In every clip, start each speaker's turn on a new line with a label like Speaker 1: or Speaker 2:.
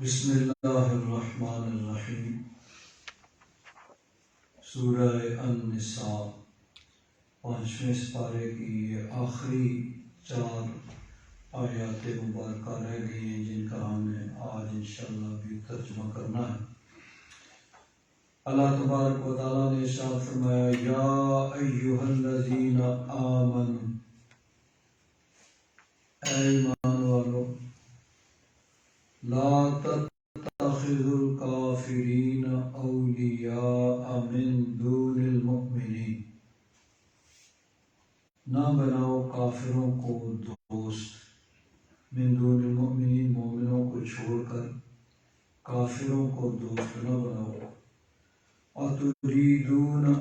Speaker 1: بسم اللہ الرحمن الرحیم۔ سورہ النساء 5ویں سپارے کی یہ آخری 4 آیات مبارکہ رہ گئی ہیں جن کا ہمیں آج انشاءاللہ بھی ترجمہ کرنا ہے۔ اللہ تبارک و تعالیٰ نے ارشاد فرمایا، یا ایھا الذین آمنوا، اے ایمان والو، لا تتخذوا الکافرین اولیاء من دون المؤمنین، نہ بناؤ کافروں کو دوست، من دون المؤمنین، مومنوں کو چھوڑ کر کافروں کو دوست نہ بناؤ۔ اتریدون،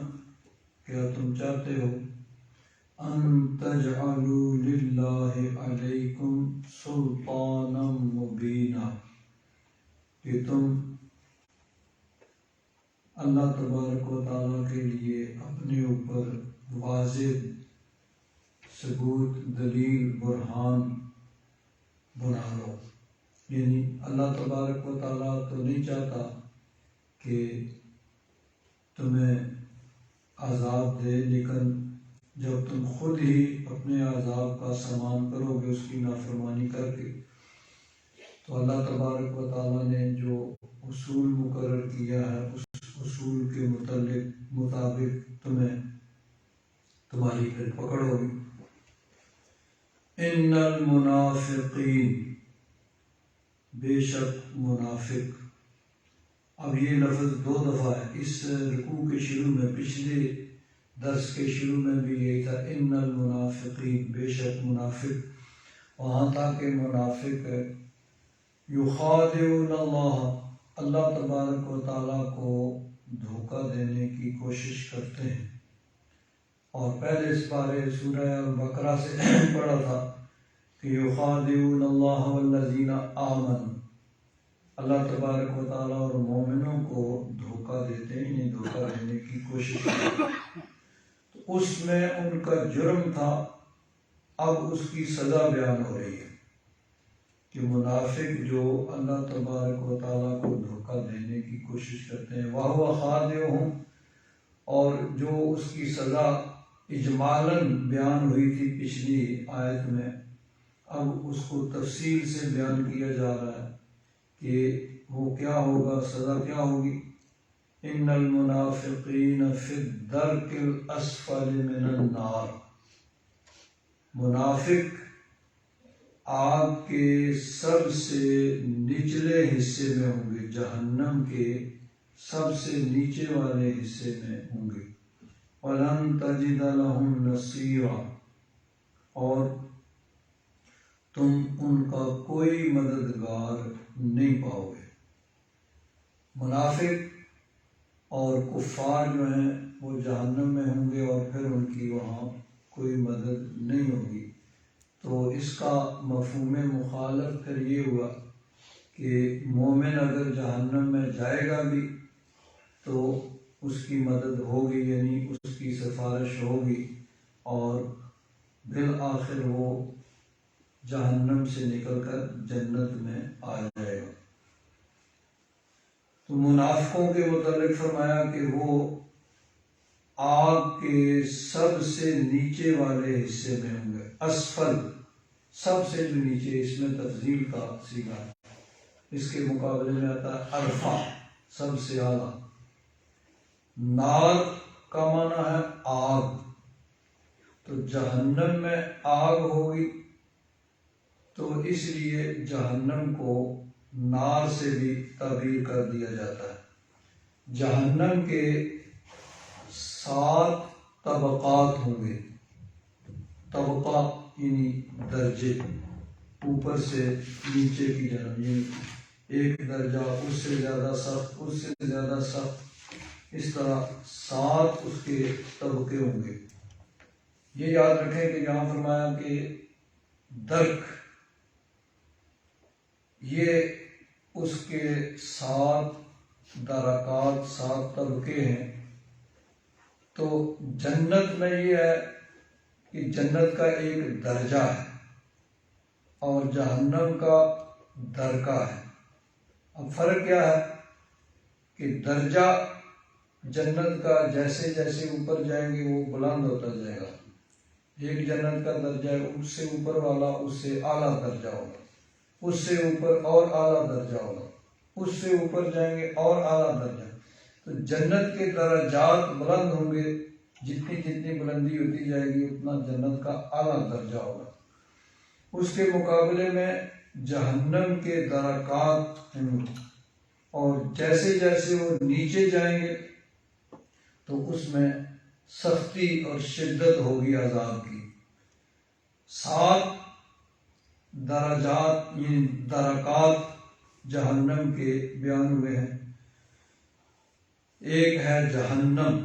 Speaker 1: کیا تم چاہتے ہو، ان تجعلوا للہ علیکم سلطانا مبینا، کہ تم اللہ تبارک و تعالیٰ کے لیے اپنے اوپر واضح ثبوت، دلیل، برہان بنا لو۔ یعنی اللہ تبارک و تعالیٰ تو نہیں چاہتا کہ تمہیں عذاب دے، لیکن جب تم خود ہی اپنے عذاب کا سامان کرو گے اس کی نافرمانی کر کے، تو اللہ تبارک و تعالیٰ نے جو اصول مقرر کیا ہے اس اصول کے مطابق تمہاری پھر پکڑ ہوگی۔ ان المنافقین، بے شک منافق۔ اب یہ لفظ 2 دفعہ ہے اس رکوع کے شروع میں، پچھلے درس کے شروع میں بھی یہی تھا، ان المنافقین، بے شک منافق۔ وہاں تھا کہ منافق یخادعون اللہ تبارک و تعالیٰ کو دھوکہ دینے کی کوشش کرتے ہیں۔ اور پہلے اس بارے سورہ البقرہ سے پڑھا تھا کہ یخادعون اللہ والذین آمنوا، اللہ تبارک و تعالیٰ اور مومنوں کو دھوکہ دیتے ہیں، انہیں دھوکہ دینے کی کوشش کرتے ہیں۔ تو اس میں ان کا جرم تھا، اب اس کی سزا بیان ہو رہی ہے کہ منافق جو اللہ تبارک و تعالیٰ کو دھوکہ دینے کی کوشش کرتے ہیں، وَهُوَ خَادِعُهُمْ، اور جو اس کی سزا اجمالاً بیان ہوئی تھی پچھلی آیت میں، اب اس کو تفصیل سے بیان کیا جا رہا ہے کہ وہ کیا ہوگا، سزا کیا ہوگی۔ ان المنافقین فی الدرک الاسفل من النار، منافق آگ کے سب سے نچلے حصے میں ہوں گے، جہنم کے سب سے نیچے والے حصے میں ہوں گے۔ وَلَن تَجِدَ لَهُمْ نَصِيرًا، اور تم ان کا کوئی مددگار نہیں پاؤ گے۔ منافق اور کفار جو ہیں وہ جہنم میں ہوں گے اور پھر ان کی وہاں کوئی مدد نہیں ہوگی۔ تو اس کا مفہوم مخالف پھر یہ ہوا کہ مومن اگر جہنم میں جائے گا بھی تو اس کی مدد ہوگی، یعنی اس کی سفارش ہوگی، اور بالآخر وہ جہنم سے نکل کر جنت میں آ جائے گا۔ تو منافقوں کے متعلق فرمایا کہ وہ آگ کے سب سے نیچے والے حصے میں ہوں گے۔ اسفل، سب سے جو نیچے، اس میں تفضیل کا صیغہ ہے، اس کے مقابلے میں آتا ہے ارفع، سب سے اعلیٰ۔ نار کا معنی ہے آگ، تو جہنم میں آگ ہوگی، تو اس لیے جہنم کو نار سے بھی تعبیر کر دیا جاتا ہے۔ جہنم کے 7 طبقات ہوں گے، طبقہ یعنی درجے، اوپر سے نیچے کی جانب، یعنی ایک درجہ، اس سے زیادہ سخت، اس سے زیادہ سخت، اس طرح 7 اس کے طبقے ہوں گے۔ یہ یاد رکھیں کہ جہاں فرمایا کہ درک، یہ اس کے 7 درکات، 7 طبقے ہیں۔ تو جنت میں یہ ہے کہ جنت کا ایک درجہ ہے اور جہنم کا درکہ ہے۔ اب فرق کیا ہے کہ درجہ جنت کا جیسے جیسے اوپر جائیں گے وہ بلند ہوتا جائے گا. ایک جنت کا درجہ ہے، اس سے اوپر والا اس سے اعلیٰ درجہ ہوگا، اس سے اوپر اور اعلیٰ درجہ ہوگا، اس سے اوپر جائیں گے اور اعلیٰ درجہ. تو جنت کے درجات بلند ہوں گے، جتنی جتنی بلندی ہوتی جائے گی اتنا جنت کا اعلیٰ درجہ ہوگا. اس کے مقابلے میں جہنم کے درکات ہیں، اور جیسے جیسے وہ نیچے جائیں گے تو اس میں سختی اور شدت ہوگی عذاب کی. 7 درجات یعنی درکات جہنم کے بیان ہوئے ہیں. ایک ہے جہنم،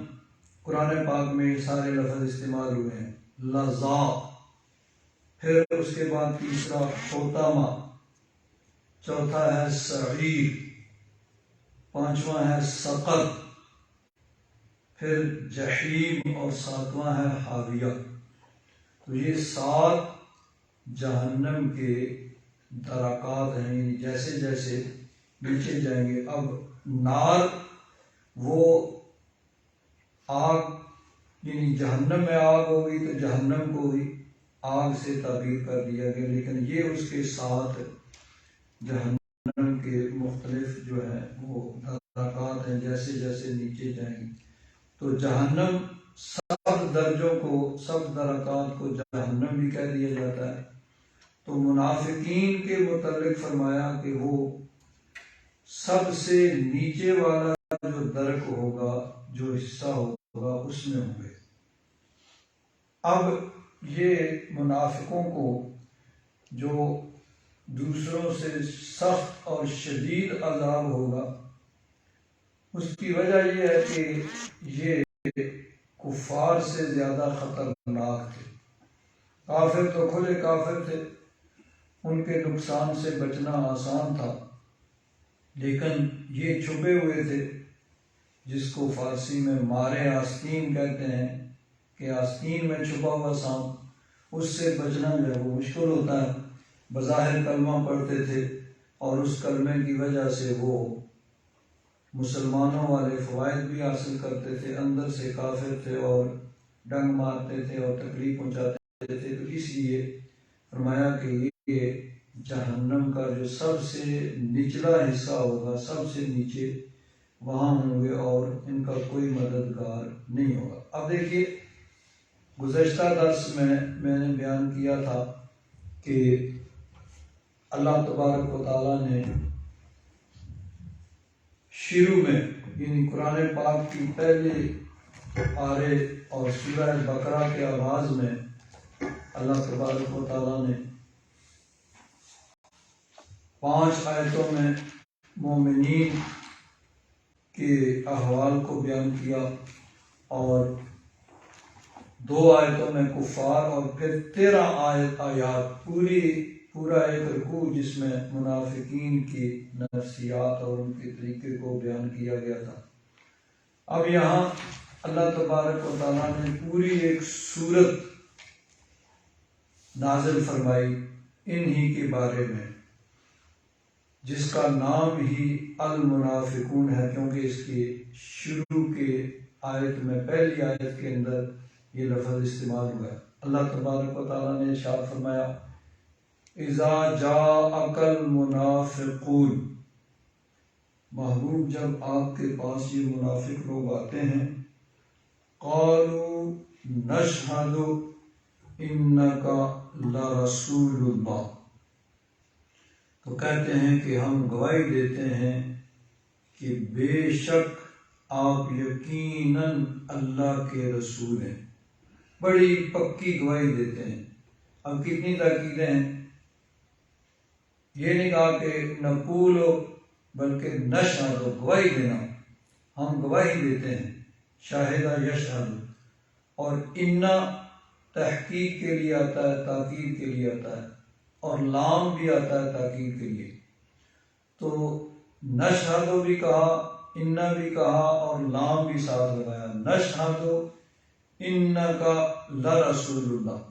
Speaker 1: قرآن پاک میں سارے لفظ استعمال ہوئے ہیں، لظا. پھر اس کے بعد تیسرا حطمہ، چوتھا ہے سعیر، پانچواں ہے سقر، پھر جحیم، اور ساتواں ہے حاویہ. تو یہ 7 جہنم کے درکات ہیں، یعنی جیسے جیسے نیچے جائیں گے. اب نار وہ آگ، یعنی جہنم میں آگ ہوگی تو جہنم کو بھی آگ سے تعبیر کر دیا گیا، لیکن یہ اس کے ساتھ جہنم کے مختلف جو ہے وہ درکات ہیں جیسے جیسے نیچے جائیں گے. تو جہنم سب درجوں کو، سب درکات کو جہنم بھی کہہ دیا جاتا ہے. تو منافقین کے متعلق فرمایا کہ وہ سب سے نیچے والا جو درک ہوگا، جو حصہ ہوگا، اس میں ہوں گے. اب یہ منافقوں کو جو دوسروں سے سخت اور شدید عذاب ہوگا، اس کی وجہ یہ ہے کہ یہ کفار سے زیادہ خطرناک تھے. کافر تو کھلے کافر تھے، ان کے نقصان سے بچنا آسان تھا، لیکن یہ چھپے ہوئے تھے، جس کو فارسی میں مارے آستین کہتے ہیں، کہ آستین میں چھپا ہوا سانپ، اس سے بچنا جو ہے وہ مشکل ہوتا ہے. بظاہر کلمہ پڑھتے تھے اور اس کلمے کی وجہ سے وہ مسلمانوں والے فوائد بھی حاصل کرتے تھے، اندر سے کافر تھے اور ڈنگ مارتے تھے اور تکلیف پہنچاتے تھے. تو اس لیے فرمایا کہ یہ جہنم کا جو سب سے نچلا حصہ ہوگا، سب سے نیچے وہاں ہوں گے اور ان کا کوئی مددگار نہیں ہوگا. اب دیکھیے، گزشتہ درس میں نے بیان کیا تھا کہ اللہ تبارک و تعالیٰ نے شروع میں، یعنی قرآن پاک کی پہلے پارے اور سورہ بقرہ کے آغاز میں اللہ تبارک و تعالیٰ نے 5 آیتوں میں مومنین کے احوال کو بیان کیا، اور 2 آیتوں میں کفار، اور پھر 13 آیات پورا ایک رکوع جس میں منافقین کی نفسیات اور ان کے طریقے کو بیان کیا گیا تھا. اب یہاں اللہ تبارک و تعالیٰ نے پوری ایک سورت نازل فرمائی انہی کے بارے میں، جس کا نام ہی المنافقون ہے، کیونکہ اس کے شروع کے آیت میں، پہلی آیت کے اندر یہ لفظ استعمال ہوا ہے. اللہ تبارک و تعالیٰ نے ارشاد فرمایا، اذا جاءک المنافقون، محبوب جب آپ کے پاس یہ منافق لوگ آتے ہیں، قالوا نشہد انک لرسول اللہ، تو کہتے ہیں کہ ہم گواہی دیتے ہیں کہ بے شک آپ یقیناً اللہ کے رسول ہیں. بڑی پکی گواہی دیتے ہیں. اب کتنی تاکیدیں ہیں، یہ نہیں کہا کہ نقول ہو، بلکہ نشہد ہو، گواہی دینا. ہم گواہی دیتے ہیں، شاہدہ یشہد، اور انا تحقیق کے لیے آتا ہے، تاکید کے لیے آتا ہے، اور لام بھی آتا ہے تاکید کے لیے. تو نشہد بھی کہا، انا بھی کہا، اور لام بھی ساتھ لگایا، نشہد انک لرسول اللہ.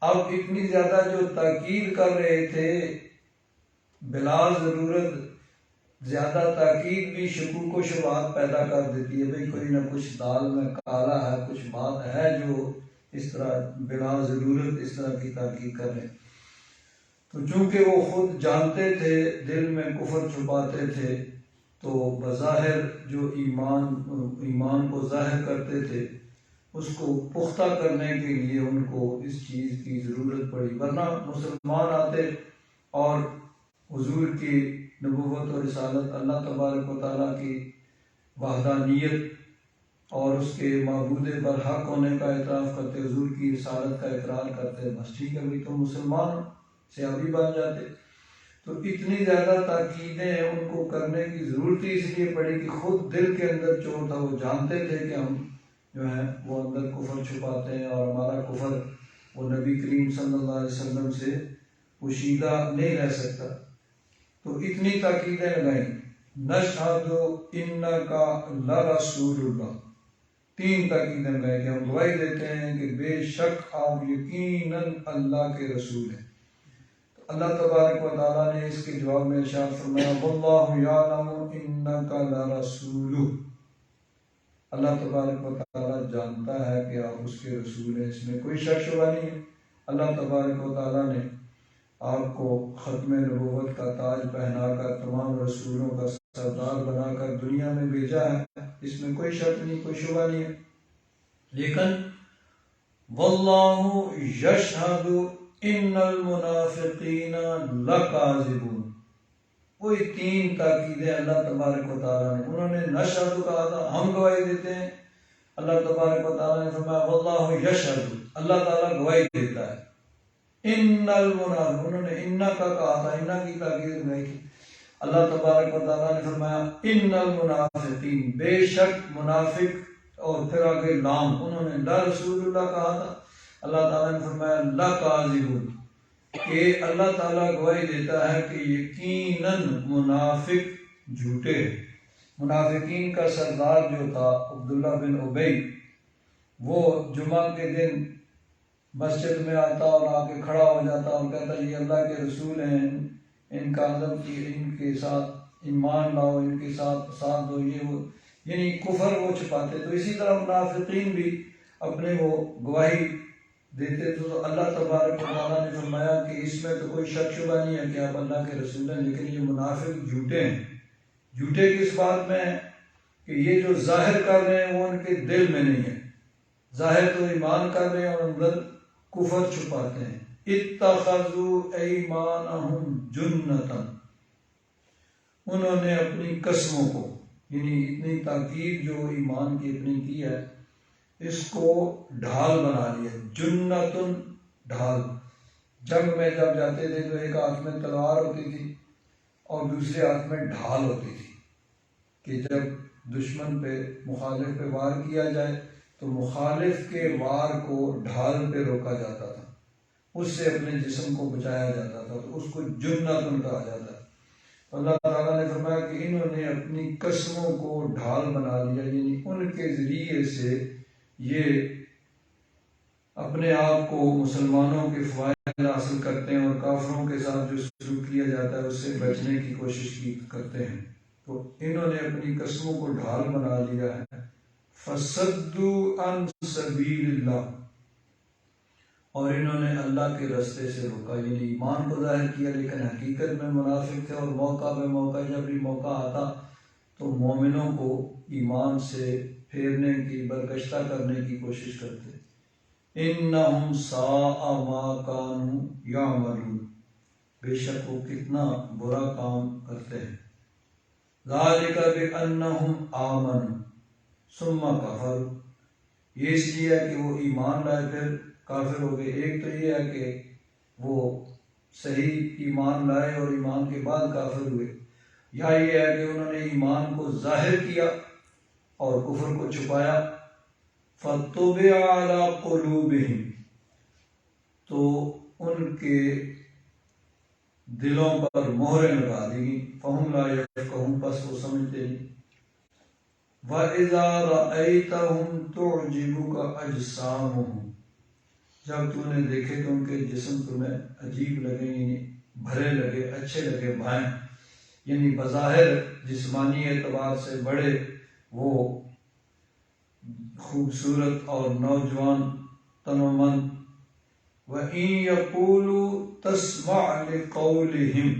Speaker 1: اب اتنی زیادہ جو تاکید کر رہے تھے، بلا ضرورت زیادہ تاکید بھی شکوک و شبہات پیدا کر دیتی ہے، بھئی کوئی نہ کچھ دال میں کالا ہے، کچھ بات ہے جو اس طرح بلا ضرورت اس طرح کی تاکید کر رہے ہیں۔ تو چونکہ وہ خود جانتے تھے، دل میں کفر چھپاتے تھے، تو بظاہر جو ایمان کو ظاہر کرتے تھے اس کو پختہ کرنے کے لیے ان کو اس چیز کی ضرورت پڑی، ورنہ مسلمان آتے اور حضور کی نبوت اور رسالت، اللہ تبارک و تعالیٰ کی وحدانیت اور اس کے معبود برحق ہونے کا اعتراف کرتے، حضور کی رسالت کا اقرار کرتے، بس ٹھیک ہے بھائی تو مسلمان سیابی بن جاتے۔ تو اتنی زیادہ تاکیدیں ان کو کرنے کی ضرورت اس لیے پڑی کہ خود دل کے اندر چور تھا، وہ جانتے تھے کہ ہم جو ہیں وہ اندر کفر چھپاتے ہیں اور ہمارا کفر وہ نبی کریم صلی اللہ علیہ وسلم سے پوشیدہ نہیں رہ سکتا۔ تو اتنی تاکیدیں لگائیں، نشہد انکا لرسول اللہ، 3 تاکیدیں لگائیں کہ ہم گواہی دیتے ہیں کہ بے شک آپ یقیناً اللہ کے رسول ہیں۔ تو اللہ تبارک و تعالیٰ نے اس کے جواب میں ارشاد فرمایا واللہ یعلم انکا لرسولہ، اللہ تبارک و تعالیٰ جانتا ہے کہ آپ اس کے رسول ہیں، اس میں کوئی شک شبہ نہیں ہے۔ اللہ تبارک و تعالیٰ نے آپ کو ختم نبوت کا تاج پہنا کر تمام رسولوں کا سردار بنا کر دنیا میں بھیجا ہے، اس میں کوئی شک نہیں، کوئی شبہ نہیں ہے۔ لیکن واللہ یشہد ان المنافقین لکاذبون، کوئی 3 تاکیدیں اللہ تبارک و تعالیٰ نے، انہوں نے نشہد کہا تھا ہم گواہی دیتے ہیں، اللہ تبارک و تعالیٰ نے فرمایا واللہ یشہد، اللہ تعالیٰ گواہی دیتا ہے، ان المنافقین، انہوں نے انا کا کہا تھا، انا کی تاکید نہیں تھی، اللہ تبارک و تعالیٰ نے فرمایا ان المنافقین، بے شک منافق، اور پھر آگے لام، انہوں نے لا رسول اللہ کہا تھا، اللہ تعالیٰ نے فرمایا لکاذبون، کہ اللہ تعالیٰ گواہی دیتا ہے کہ یقیناً منافق جھوٹے ہیں۔ منافقین کا سردار جو تھا عبداللہ بن ابی، وہ جمعہ کے دن مسجد میں آتا اور آ کے کھڑا ہو جاتا اور کہتا یہ اللہ کے رسول ہیں، ان کا ادب کی، ان کے ساتھ ایمان لاؤ، ان کے ساتھ دو، یہ وہ، یعنی کفر وہ چھپاتے۔ تو اسی طرح منافقین بھی اپنے وہ گواہی دیتے، تو اللہ تبارک و تعالیٰ نے فرمایا کہ اس میں تو کوئی شک شبہ نہیں ہے کہ آپ اللہ کے رسول ہیں، لیکن یہ منافق جھوٹے ہیں۔ جھوٹے کس بات میں ہیں کہ یہ جو ظاہر کر رہے ہیں وہ ان کے دل میں نہیں ہے، ظاہر تو ایمان کر رہے ہیں اور اندر کفر چھپاتے ہیں۔ اتخذوا ایمانہم جنتا، انہوں نے اپنی قسموں کو، یعنی اتنی تاکید جو ایمان کی اپنی کی ہے، اس کو ڈھال بنا لیا، جنتن ڈھال۔ جنگ میں جب جاتے تھے تو ایک ہاتھ میں تلوار ہوتی تھی اور دوسرے ہاتھ میں ڈھال ہوتی تھی، کہ جب دشمن پہ، مخالف پہ وار کیا جائے تو مخالف کے وار کو ڈھال پہ روکا جاتا تھا، اس سے اپنے جسم کو بچایا جاتا تھا، تو اس کو جنتن کہا جاتا ہے۔ اللہ تعالیٰ نے فرمایا کہ انہوں نے اپنی قسموں کو ڈھال بنا لیا، یعنی ان کے ذریعے سے یہ اپنے آپ کو مسلمانوں کے فوائد حاصل کرتے ہیں اور کافروں کے ساتھ جو سلوک کیا جاتا ہے اس سے بچنے کی کوشش کرتے ہیں۔ تو انہوں نے اپنی قسموں کو ڈھال بنا لیا ہے۔ فَصَدُّوا عَن سَبِيلِ اللَّهِ، اور انہوں نے اللہ کے راستے سے روکا، یعنی ایمان کو ظاہر کیا لیکن حقیقت میں منافق تھے، اور موقع بے موقع جب بھی موقع آتا تو مومنوں کو ایمان سے پھیرنے کی، برگشتہ کرنے کی کوشش کرتے۔ انہم ساء ما کانوا یعملون، بے شک وہ کتنا برا کام کرتے ہیں۔ ذالک بانہم آمنوا ثم کفروا، یہ اس لیے ہے کہ وہ ایمان لائے پھر کافر ہو گئے۔ ایک تو یہ ہے کہ وہ صحیح ایمان لائے اور ایمان کے بعد کافر ہوئے، یا یہ ہے کہ انہوں نے ایمان کو ظاہر کیا اور کفر کو چھپایا۔ فَطُبِعَ عَلَىٰ قُلُوبِهِمْ، تو ان کے دلوں پر مہریں لگا دی گئیں، فَهُمْ لَا يَفْقَهُونَ، پس وہ سمجھتے نہیں۔ وَإِذَا رَأَيْتَهُمْ تُعْجِبُكَ أَجْسَامُهُمْ، جب تو نے دیکھے تو ان کے جسم تمہیں عجیب لگے، یعنی بھرے لگے، اچھے لگے، بھائیں، یعنی بظاہر جسمانی اعتبار سے بڑے وہ خوبصورت اور نوجوان تنومند، وَإِن يَقُولُوا تَسْمَعْ لِقَوْلِهِمْ،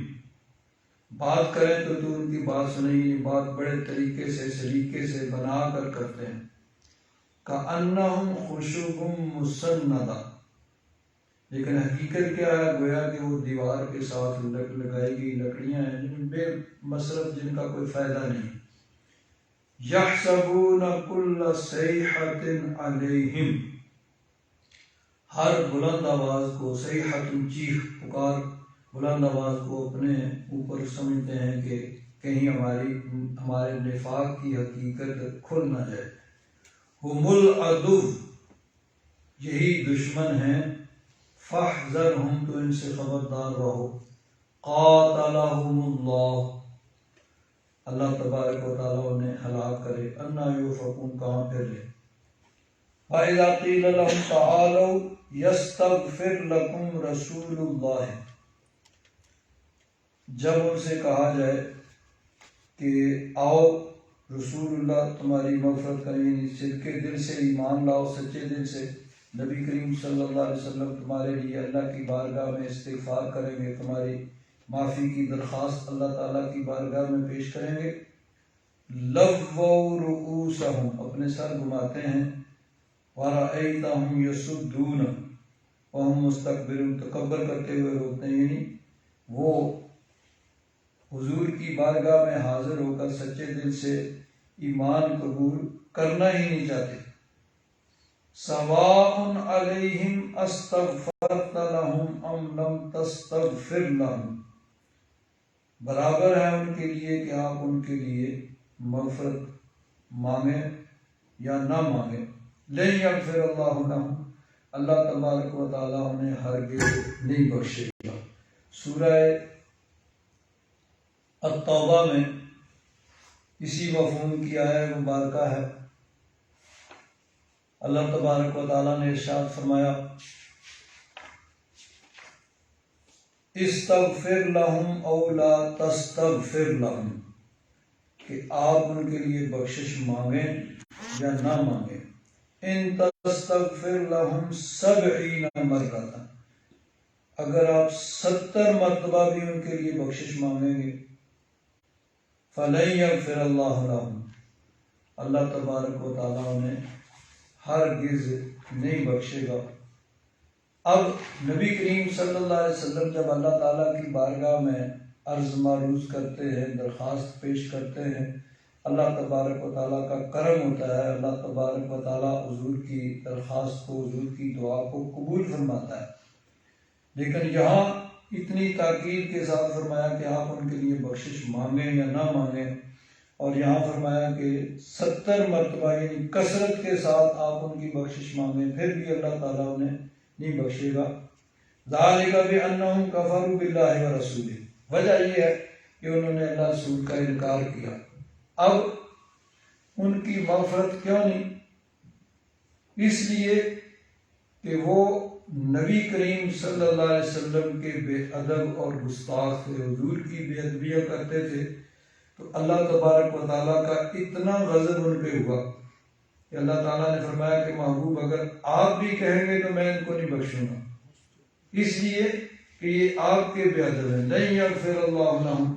Speaker 1: بات کریں تو تو ان کی بات سنیں، بات بڑے طریقے سے سلیقے سے بنا کر کرتے ہیں، كَأَنَّهُمْ خُشُبٌ مُّسَنَّدَةٌ، لیکن حقیقت کیا ہے؟ گویا کہ وہ دیوار کے ساتھ لگائی گئی لکڑیاں ہیں جن بے مصرف، جن کا کوئی فائدہ نہیں۔ يَحْسَبُونَ كُلَّ صَيْحَةٍ عَلَيْهِمْ، ہر بلند آواز کو، صیحۃ چیخ پکار، بلند آواز کو اپنے اوپر سمجھتے ہیں کہ کہیں ہمارے نفاق کی حقیقت کھل نہ جائے۔ ہم العدو، یہی دشمن ہیں، فاحذرہم، تو ان سے خبردار رہو، قاتلہم اللہ، اللہ تبارک و تعالیٰ انہیں ہلاک کرے، انا یؤفکون، کہاں پھر لے۔ وَإِذَا قِيلَ لَهُمْ تَعَالَوْا يَسْتَغْفِرْ لَكُمْ رَسُولُ اللَّهِ، جب ان سے کہا جائے کہ آؤ رسول اللہ تمہاری مغفرت کریں، یعنی صدقے دل سے ایمان لاؤ، سچے دل سے نبی کریم صلی اللہ علیہ وسلم تمہارے لیے اللہ کی بارگاہ میں استغفار کریں گے، تمہاری معافی کی درخواست اللہ تعالیٰ کی بارگاہ میں پیش کریں گے، لَوَّوْا رُؤُوسَهُمْ، اپنے سر گھماتے ہیں، وَرَأَيْتَهُمْ يَصُدُّونَ وَهُمْ مُسْتَكْبِرُونَ، تکبر کرتے ہوئے روکتے ہیں، یعنی وہ حضور کی بارگاہ میں حاضر ہو کر سچے دل سے ایمان قبول کرنا ہی نہیں چاہتے۔ سواء علیہم استغفرت لہم ام لم تستغفر لہم، برابر ہے ان کے لیے کہ آپ ان کے لیے مغفرت مانگیں یا نہ مانگیں، لن یغفر اللہ لہم، اللہ تبارک و تعالیٰ انہیں ہرگز نہیں بخشے گا۔ سورہ التوبہ میں اسی مفہوم کی آیت مبارکہ ہے۔ اللہ تبارک و تعالیٰ نے ارشاد فرمایا، استغفر لہم او لا تستغفر لہم، کہ آپ ان کے لیے بخشش مانگیں یا نہ مانگیں، ان تستغفر لہم 70 مرۃ، اگر آپ 70 مرتبہ بھی ان کے لیے بخشش مانگیں گے، فلن یغفر اللہ لہم، اللہ تبارک و تعالیٰ انہیں ہرگز نہیں بخشے گا۔ اب نبی کریم صلی اللہ علیہ وسلم جب اللہ تعالیٰ کی بارگاہ میں عرض معروض کرتے ہیں، درخواست پیش کرتے ہیں، اللہ تبارک و تعالیٰ کا کرم ہوتا ہے، اللہ تبارک و تعالیٰ حضور کی درخواست کو، حضور کی دعا کو قبول فرماتا ہے۔ لیکن یہاں اتنی تاکید کے ساتھ فرمایا کہ آپ ان کے لیے بخشش مانگیں یا نہ مانگیں، اور یہاں فرمایا کہ 70 مرتبہ یعنی کثرت کے ساتھ آپ ان کی بخشش مانگیں، پھر بھی اللہ تعالیٰ انہیں نہیں بخشے گا۔ ذالک بانہم کفروا باللہ ورسولہ، وجہ یہ ہے کہ انہوں نے اللہ رسول کا انکار کیا۔ اب ان کی مغفرت کیوں نہیں؟ اس لیے کہ وہ نبی کریم صلی اللہ علیہ وسلم کے بے ادب اور گستاخ تھے، حضور کی بے ادبیاں کرتے تھے، تو اللہ تبارک و تعالیٰ کا اتنا غضب ان پہ ہوا کہ اللہ تعالیٰ نے فرمایا کہ محبوب اگر آپ بھی کہیں گے تو میں ان کو نہیں بخشوں گا، اس لیے کہ یہ آپ کے بے ادب ہیں۔ لن یغفر اللہ لہم،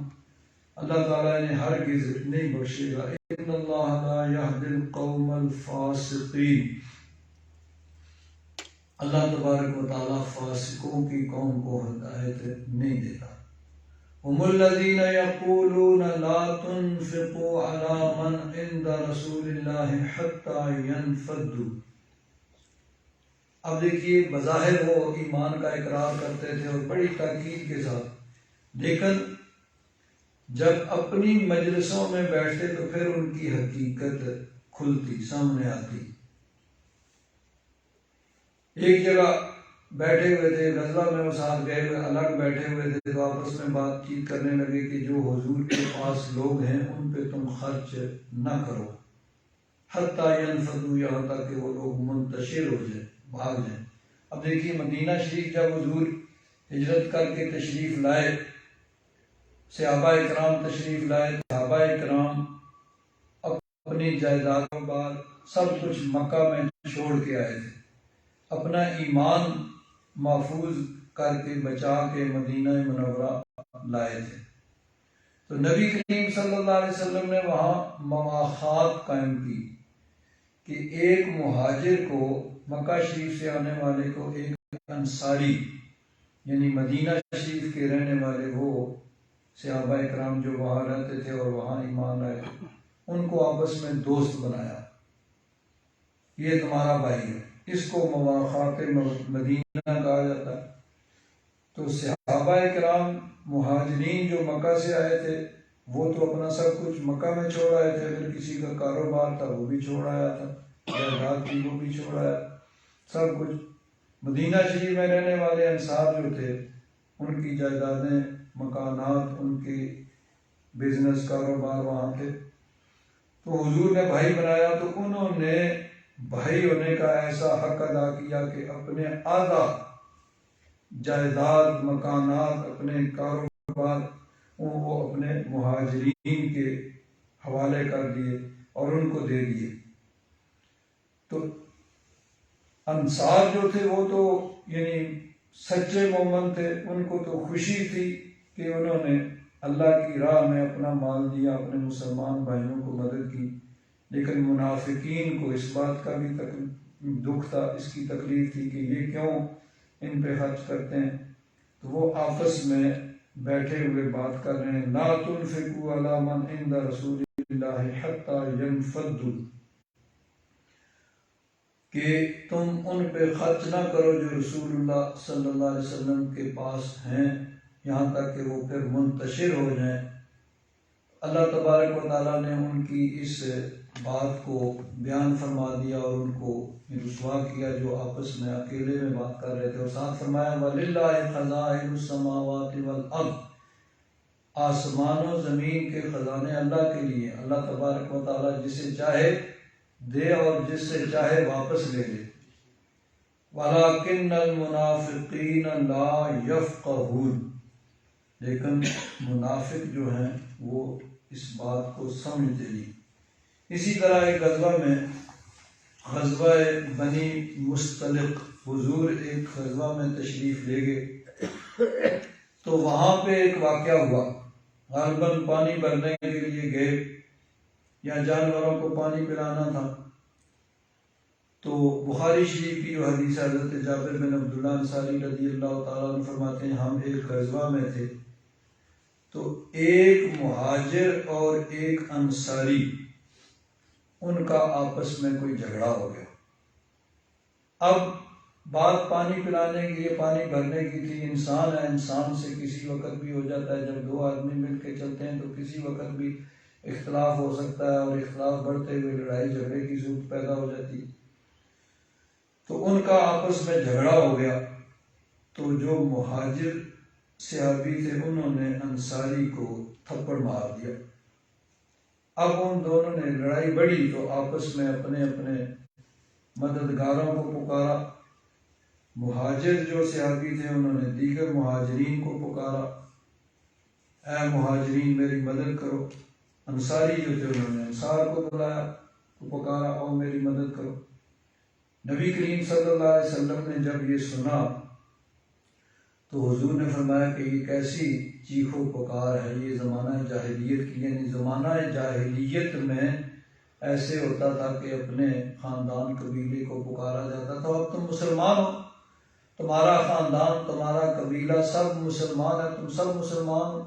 Speaker 1: اللہ تعالیٰ انہیں ہرگز نہیں بخشے گا۔ ان اللہ لا یہدی القوم الفاسقین، اللہ تبارک و تعالیٰ فاسقوں کی قوم کو ہدایت نہیں دیتا۔ هم الذین یقولون لا تنفقوا علی من عند رسول اللہ حتی ینفضوا، اب دیکھیے بظاہر وہ ایمان کا اقرار کرتے تھے اور بڑی تاکید کے ساتھ، لیکن جب اپنی مجلسوں میں بیٹھتے تو پھر ان کی حقیقت کھلتی، سامنے آتی۔ ایک جگہ بیٹھے ہوئے تھے، غزوہ میں وہ ساتھ گئے ہوئے، الگ بیٹھے ہوئے تھے، تو آپس میں بات چیت کرنے لگے کہ جو حضور کے پاس لوگ ہیں ان پہ تم خرچ نہ کرو، حتیٰ ینفضوا، یہاں تک کہ وہ لوگ منتشر ہو جائیں، بھاگ جائیں۔ اب دیکھیے مدینہ شریف جب حضور ہجرت کر کے تشریف لائے صحابہ کرام تشریف لائے، صحابہ کرام اپنی جائیدادوں بار سب کچھ مکہ میں چھوڑ کے آئے تھے، اپنا ایمان محفوظ کر کے بچا کے مدینہ منورہ لائے تھے۔ تو نبی کریم صلی اللہ علیہ وسلم نے وہاں مواخات قائم کی کہ ایک مہاجر کو، مکہ شریف سے آنے والے کو، ایک انصاری یعنی مدینہ شریف کے رہنے والے وہ صحابہ کرام جو وہاں رہتے تھے اور وہاں ایمان لائے تھے، ان کو آپس میں دوست بنایا، یہ تمہارا بھائی ہے، اس کو مواخات مدینہ کہا جاتا ہے۔ تو صحابہ کرام مہاجرین جو مکہ سے آئے تھے وہ تو اپنا سب کچھ مکہ میں چھوڑ آئے تھے، اگر کسی کا کاروبار تھا وہ بھی چھوڑ آیا تھا، جائیداد تھی وہ بھی چھوڑ آیا، سب کچھ۔ مدینہ شریف میں رہنے والے انصار جو تھے ان کی جائیدادیں، مکانات، ان کی بزنس کاروبار وہاں تھے، تو حضور نے بھائی بنایا، تو انہوں نے بھائی ہونے کا ایسا حق ادا کیا کہ اپنے آدھا جائیداد، مکانات، اپنے کاروبار وہ اپنے مہاجرین کے حوالے کر دیے اور ان کو دے دیے۔ تو انصار جو تھے وہ تو یعنی سچے مومن تھے، ان کو تو خوشی تھی کہ انہوں نے اللہ کی راہ میں اپنا مال دیا، اپنے مسلمان بھائیوں کو مدد کی۔ لیکن منافقین کو اس بات کا بھی دکھ تھا، اس کی تکلیف تھی کہ یہ کیوں ان پہ خرچ کرتے ہیں، تو وہ آپس میں بیٹھے ہوئے بات کر رہے ہیں، لا تنفقوا علی من عند رسول اللہ حتی ینفضوا، کہ تم ان پہ خرچ نہ کرو جو رسول اللہ صلی اللہ علیہ وسلم کے پاس ہیں، یہاں تک کہ وہ پھر منتشر ہو جائیں۔ اللہ تبارک و تعالیٰ نے ان کی اس بات کو بیان فرما دیا اور ان کو رسوا کیا جو آپس میں اکیلے میں بات کر رہے تھے، اور ساتھ فرمایا وَلِلَّهِ خَزَائِنُ السَّمَاوَاتِ وَالْأَرْضِ، آسمان و زمین کے خزانے اللہ کے لیے، اللہ تبارک و تعالیٰ جسے چاہے دے اور جس سے چاہے واپس لے لے۔ وَلَكِنَّ الْمُنَافِقِينَ لَا يَفْقَهُونَ، لیکن منافق جو ہیں وہ اس بات کو سمجھتے نہیں۔ اسی طرح ایک غزوہ میں، غزوہ بنی مستلق، حضور ایک غزوہ میں تشریف لے گئے، تو وہاں پہ ایک واقعہ ہوا، غالباً پانی بھرنے کے لیے گئے یا جانوروں کو پانی پلانا تھا۔ تو بخاری شریف کی جو حدیث حضرت جابر بن عبداللہ انصاری رضی اللہ تعالیٰ عنہ فرماتے ہیں، ہم ایک غزوہ میں تھے، تو ایک مہاجر اور ایک انصاری، ان کا آپس میں کوئی جھگڑا ہو گیا۔ اب بات پانی پلانے کے لیے، پانی بھرنے کی تھی، انسان ہے، انسان سے کسی وقت بھی ہو جاتا ہے، جب دو آدمی مل کے چلتے ہیں تو کسی وقت بھی اختلاف ہو سکتا ہے، اور اختلاف بڑھتے ہوئے لڑائی جھگڑے کی صورت پیدا ہو جاتی ہے۔ تو ان کا آپس میں جھگڑا ہو گیا، تو جو مہاجر صحابی تھے انہوں نے انصاری کو تھپڑ مار دیا۔ اب ان دونوں نے لڑائی بڑھی تو آپس میں اپنے اپنے مددگاروں کو پکارا، مہاجر جو صحابی تھے انہوں نے دیگر مہاجرین کو پکارا، اے مہاجرین میری مدد کرو، انصاری جو تھے انہوں نے انصار کو بلایا، کو پکارا، اور میری مدد کرو۔ نبی کریم صلی اللہ علیہ وسلم نے جب یہ سنا تو حضور نے فرمایا کہ یہ کیسی چیخ و پکار ہے، یہ زمانہ جاہلیت کی، یعنی زمانہ جاہلیت میں ایسے ہوتا تھا کہ اپنے خاندان قبیلے کو پکارا جاتا تھا، اب تم مسلمان ہو، تمہارا خاندان، تمہارا قبیلہ سب مسلمان ہے، تم سب مسلمان ہو،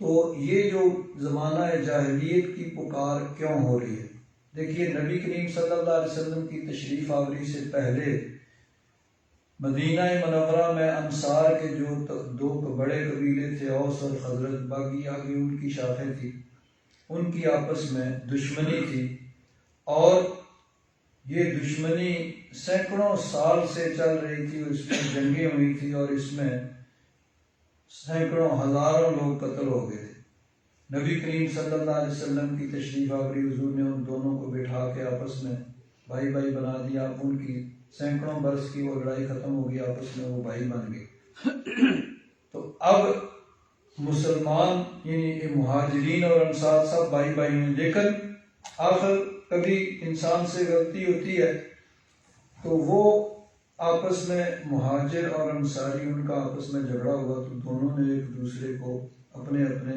Speaker 1: تو یہ جو زمانہ جاہلیت کی پکار کیوں ہو رہی ہے؟ دیکھیے نبی کریم صلی اللہ علیہ وسلم کی تشریف آوری سے پہلے مدینہ منورہ میں انصار کے جو دو بڑے قبیلے تھے، اوس اور خزرج، باقی آگے ان کی شاخیں تھی، ان کی آپس میں دشمنی تھی، اور یہ دشمنی سینکڑوں سال سے چل رہی تھی، اس میں جنگیں ہوئی تھی، اور اس میں سینکڑوں ہزاروں لوگ قتل ہو گئے تھے۔ نبی کریم صلی اللہ علیہ وسلم کی تشریف آوری، حضور نے ان دونوں کو بٹھا کے آپس میں بھائی بھائی بنا دیا، اب ان کی سینکڑوں برس کی وہ لڑائی ختم ہو گئی، آپس میں وہ بھائی بن گئے۔ تو اب مسلمان یعنی مہاجرین اور انصار سب بھائی بھائی ہیں، لیکن آخر کبھی انسان سے غلطی ہوتی ہے تو وہ آپس میں مہاجر اور انصاری ان کا آپس میں جھگڑا ہوا تو دونوں نے ایک دوسرے کو اپنے اپنے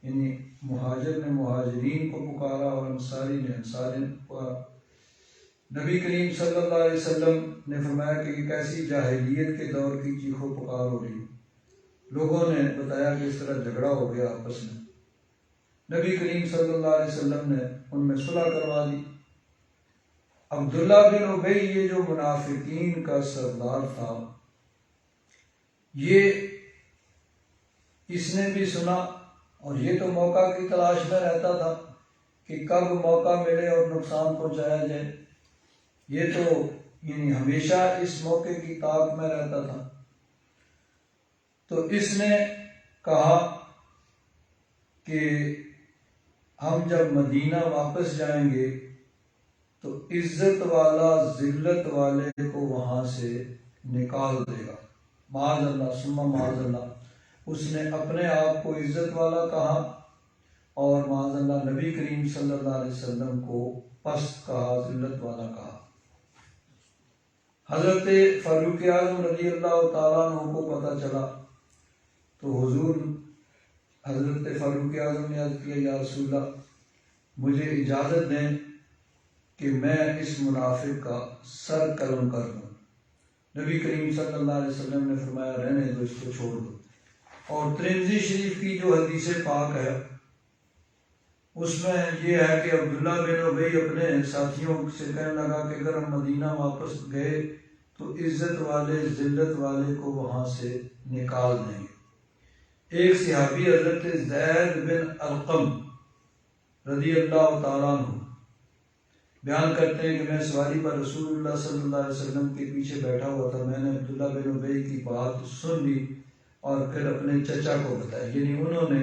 Speaker 1: یعنی مہاجر نے مہاجرین کو پکارا اور انصاری نے انصاری کو پکارا۔ نبی کریم صلی اللہ علیہ وسلم نے فرمایا کہ یہ کیسی جاہلیت کے دور کی چیخ و پکار ہو رہی ہے۔ لوگوں نے بتایا کہ اس طرح جھگڑا ہو گیا آپس میں۔ نبی کریم صلی اللہ علیہ وسلم نے ان میں صلح کروا دی۔ عبداللہ بن ابی یہ جو منافقین کا سردار تھا، یہ اس نے بھی سنا اور یہ تو موقع کی تلاش میں رہتا تھا کہ کب موقع ملے اور نقصان پہنچایا جائے، یہ تو یعنی ہمیشہ اس موقع کی طاق میں رہتا تھا۔ تو اس نے کہا کہ ہم جب مدینہ واپس جائیں گے تو عزت والا ذلت والے کو وہاں سے نکال دے گا، معاذ اللہ ثم معاذ اللہ۔ اس نے اپنے آپ کو عزت والا کہا اور معاذ اللہ نبی کریم صلی اللہ علیہ وسلم کو پست کہا، ذلت والا کہا۔ حضرت فاروق اعظم رضی اللہ تعالیٰ عنہ کو پتہ چلا تو حضور حضرت فاروق اعظم نے عرض کیا، یا رسول اللہ مجھے اجازت دیں کہ میں اس منافق کا سر قلم کر دوں۔ نبی کریم صلی اللہ علیہ وسلم نے فرمایا رہنے دو، اس کو چھوڑ دو۔ اور ترمذی شریف کی جو حدیث پاک ہے اس میں یہ ہے کہ عبداللہ بن ابی اپنے ساتھیوں سے کہنے لگا کہ اگر ہم مدینہ واپس گئے تو عزت والے ذلت والے کو وہاں سے نکال دیں گے۔ ایک صحابی حضرت زید بن ارقم رضی اللہ تعالیٰ عنہ بیان کرتے ہیں کہ میں سواری پر رسول اللہ صلی اللہ علیہ وسلم کے پیچھے بیٹھا ہوا تھا، میں نے عبداللہ بن ابی کی بات سن لی اور پھر اپنے چچا کو بتایا، یعنی انہوں نے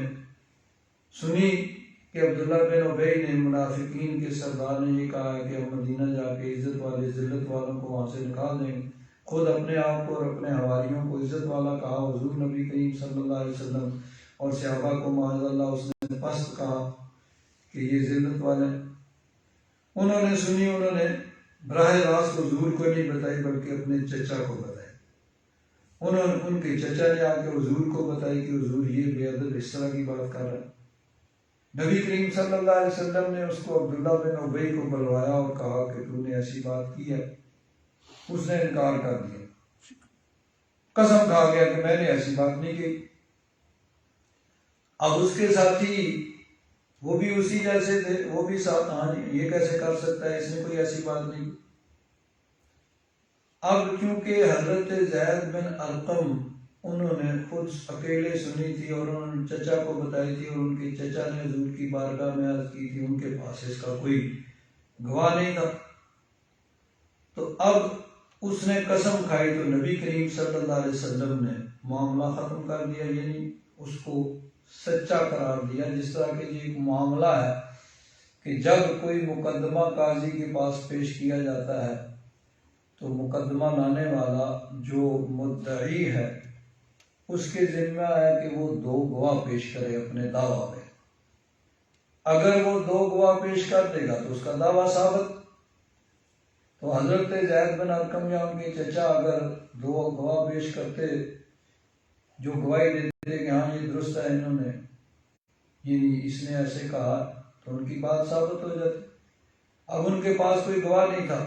Speaker 1: سنی کہ عبداللہ بن ابی نے منافقین کے سردار نے یہ کہا ہے کہ ہم مدینہ جا کے عزت والے ذلت والوں کو وہاں سے نکال دیں گے، خود اپنے آپ کو اور اپنے حواریوں کو عزت والا کہا، حضور نبی کریم صلی اللہ علیہ وسلم اور صحابہ کو معاذ اللہ اس نے پست کہا کہ یہ ذلت والے ہیں۔ انہوں نے سنی، انہوں نے براہ راست حضور کو نہیں بتائی بلکہ اپنے چچا کو بتائی۔ ان کے چچا نے آ کے حضور کو بتائی کہ حضور یہ بے ادب اس طرح کی بات کر رہا ہے۔ نبی کریم صلی اللہ علیہ وسلم نے اس کو عبداللہ بن ابی کو بلوایا اور کہا کہ تو نے ایسی بات کی ہے؟ اس نے انکار کر دیا، قسم کھا گیا کہ میں نے ایسی بات نہیں کی۔ اب اس کے ساتھی وہ بھی اسی جیسے تھے، وہ بھی ساتھ، ہاں یہ کیسے کر سکتا ہے، اس نے کوئی ایسی بات نہیں۔ اب کیونکہ حضرت زید بن ارقم انہوں نے خود اکیلے سنی تھی اور انہوں نے چچا کو بتائی تھی اور ان کے چچا نے حضور کی بارگاہ میں عرض کی تھی، ان کے پاس اس کا کوئی گواہ نہیں تھا، تو اب اس نے قسم کھائی تو نبی کریم صلی اللہ علیہ وسلم نے معاملہ ختم کر دیا، یعنی اس کو سچا قرار دیا۔ جس طرح کہ یہ ایک معاملہ ہے کہ جب کوئی مقدمہ قاضی کے پاس پیش کیا جاتا ہے تو مقدمہ لانے والا جو مدعی ہے اس کے ذمہ ہے کہ وہ 2 گواہ پیش کرے اپنے دعویٰ پہ۔ اگر وہ 2 گواہ پیش کر دے گا تو اس کا دعویٰ ثابت۔ تو حضرت زید بن ارقم یا ان کے چچا اگر 2 گواہ پیش کرتے جو گواہی دیتے کہ ہاں یہ درست ہے، انہوں نے یعنی اس نے ایسے کہا، تو ان کی بات ثابت ہو جاتی۔ اب ان کے پاس کوئی گواہ نہیں تھا،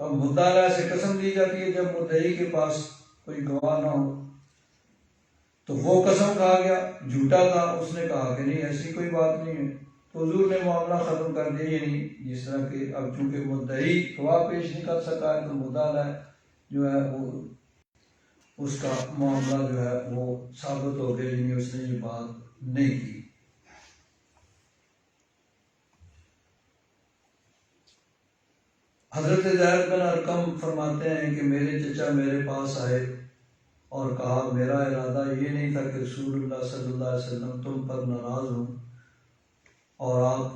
Speaker 1: اب مدعا علیہ سے قسم دی جاتی ہے جب مدعی کے پاس کوئی گواہ نہ ہو، تو وہ قسم کھا گیا، جھوٹا تھا، اس نے کہا کہ نہیں ایسی کوئی بات نہیں ہے، تو حضور نے معاملہ ختم کر دیا۔ یعنی جس طرح کہ اب چونکہ مدعی گواہ پیش نہیں کر سکا ہے تو مدعا علیہ جو ہے وہ اس کا معاملہ جو ہے وہ ثابت ہو گیا، یعنی اس نے یہ بات نہیں کی۔ حضرت زید بن ارقم فرماتے ہیں کہ میرے چچا میرے پاس آئے اور کہا میرا ارادہ یہ نہیں تھا کہ رسول اللہ صلی اللہ علیہ وسلم تم پر ناراض ہوں اور آپ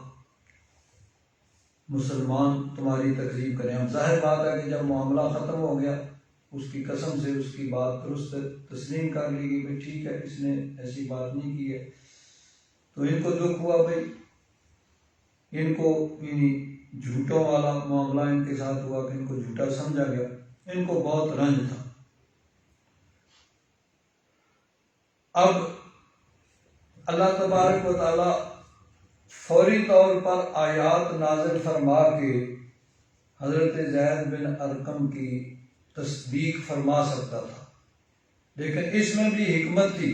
Speaker 1: مسلمان تمہاری تکذیب کریں۔ اب ظاہر بات ہے کہ جب معاملہ ختم ہو گیا اس کی قسم سے اس کی بات درست تسلیم کر لی گئی بھائی ٹھیک ہے اس نے ایسی بات نہیں کی ہے. تو ان کو دکھ ہوا بھائی، ان کو یعنی جھوٹوں والا معاملہ ان کے ساتھ ہوا کہ ان کو جھوٹا سمجھا گیا، ان کو بہت رنج تھا. اب اللہ تبارک و تعالی فوری طور پر آیات نازل فرما کے حضرت زید بن ارقم کی تصدیق فرما سکتا تھا، لیکن اس میں بھی حکمت تھی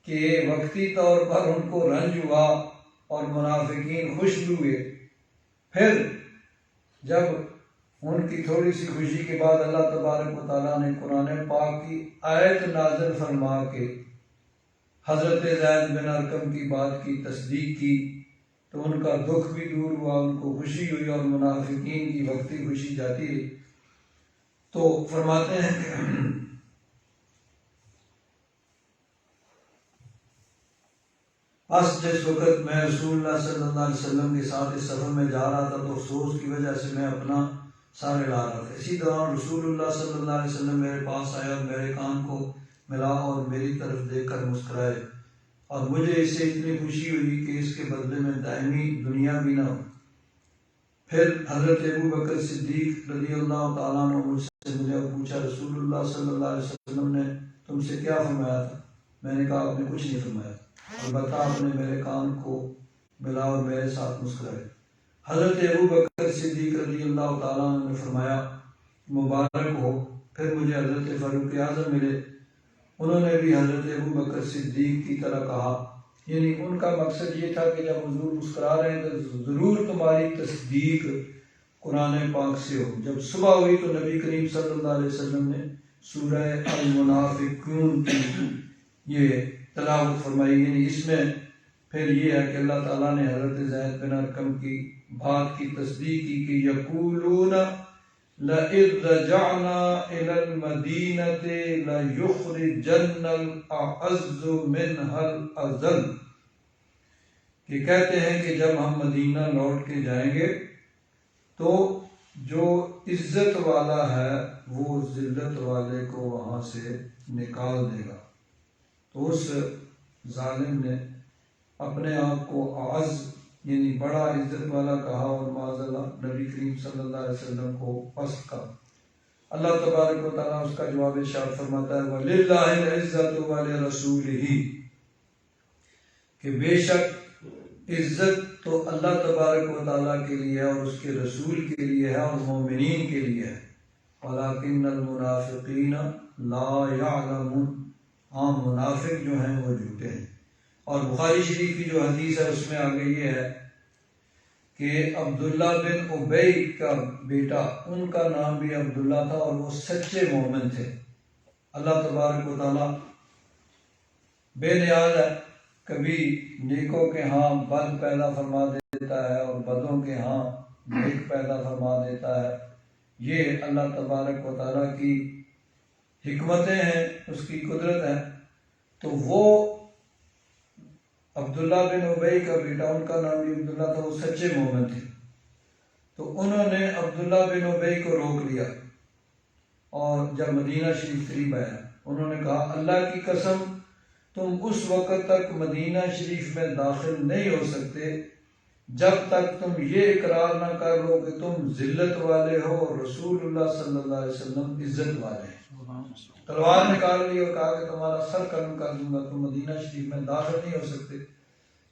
Speaker 1: کہ وقتی طور پر ان کو رنج ہوا اور منافقین خوش ہوئے. پھر جب ان کی تھوڑی سی خوشی کے بعد اللہ تبارک و تعالیٰ نے قرآن پاک کی آیت نازل فرما کے حضرت زید بن ارقم کی بات کی تصدیق کی تو ان کا دکھ بھی دور ہوا، ان کو خوشی ہوئی اور منافقین کی وقتی خوشی جاتی رہی. تو فرماتے ہیں کہ جس وقت میں رسول اللہ صلی اللہ علیہ وسلم کے ساتھ اس سفر میں جا رہا تھا تو افسوس کی وجہ سے میں اپنا سر ہلا رہا تھا. اسی دوران رسول اللہ صلی اللہ علیہ وسلم میرے پاس آیا اور میرے کان کو ملا اور میری طرف دیکھ کر مسکرائے، اور مجھے اس سے اتنی خوشی ہوئی کہ اس کے بدلے میں دائمی دنیا بھی نہ ہو. پھر حضرت ابو بکر صدیق رضی اللہ تعالیٰ عنہ مجھے پوچھا رسول اللہ صلی اللہ علیہ وسلم نے تم سے کیا فرمایا تھا؟ میں نے کہا آپ نے کچھ نہیں فرمایا، البتہ آپ نے میرے کان کو ملا اور میرے ساتھ مسکرائے. حضرت ابو بکر صدیق رضی اللہ تعالیٰ عنہ نے فرمایا مبارک ہو. پھر مجھے حضرت فاروق اعظم ملے، انہوں نے بھی حضرت ابو بکر صدیق کی طرح کہا، یعنی ان کا مقصد یہ تھا کہ جب حضور مسکرا رہے ہیں تو ضرور تمہاری تصدیق قرآن پاک سے ہو. جب صبح ہوئی تو نبی کریم صلی اللہ علیہ وسلم نے سورہ المنافقون کی یہ تلاوت فرمائی. یعنی اس میں پھر یہ ہے کہ اللہ تعالیٰ نے حضرت زید بن ارقم کی بات کی تصدیق کی کہ یقولون لَإِذْ رَجَعْنَا إِلَى الْمَدِينَةِ لَيُخْرِجَنَّ الْأَعَزُّ مِنْهَا الْأَذَلَّ، کہ کہتے ہیں کہ جب ہم مدینہ لوٹ کے جائیں گے تو جو عزت والا ہے وہ ذلت والے کو وہاں سے نکال دے گا. تو اس ظالم نے اپنے آپ کو اعز یعنی بڑا عزت والا کہا اور معاذ اللہ نبی کریم صلی اللہ علیہ وسلم کو پست کہا. اللہ تبارک و تعالیٰ اس کا جواب ارشاد فرماتا ہے وَلِلَّهِ الْعِزَّةُ وَلِرَسُولِهِ، کہ بے شک عزت تو اللہ تبارک و تعالیٰ کے لیے ہے اور اس کے رسول کے لیے ہے اور مومنین کے لیے ہے. وَلَكِنَّ الْمُنَافِقِينَ لَا يَعْلَمُونَ، عام منافق جو ہیں وہ جھوٹے ہیں. اور بخاری شریف کی جو حدیث ہے اس میں آگے یہ ہے کہ عبداللہ بن ابی کا بیٹا، ان کا نام بھی عبداللہ تھا اور وہ سچے مومن تھے. اللہ تبارک و تعالیٰ بے نیاز ہے، کبھی نیکوں کے ہاں بد پیدا فرما دیتا ہے اور بدوں کے ہاں نیک پیدا فرما دیتا ہے. یہ اللہ تبارک و تعالیٰ کی حکمتیں ہیں، اس کی قدرت ہے. تو وہ عبداللہ بن ابی کا بیٹا، ان کا نام بھی عبداللہ تھا، وہ سچے مومن تھے. تو انہوں نے عبداللہ بن ابی کو روک لیا اور جب مدینہ شریف قریب آیا انہوں نے کہا اللہ کی قسم تم اس وقت تک مدینہ شریف میں داخل نہیں ہو سکتے جب تک تم یہ اقرار نہ کر لو کہ تم ذلت والے ہو اور رسول اللہ صلی اللہ علیہ وسلم عزت والے ہیں. تلوار نکال لی اور کہا کہ تمہارا سر قلم کر دوں گا، تم مدینہ شریف میں داخل نہیں ہو سکتے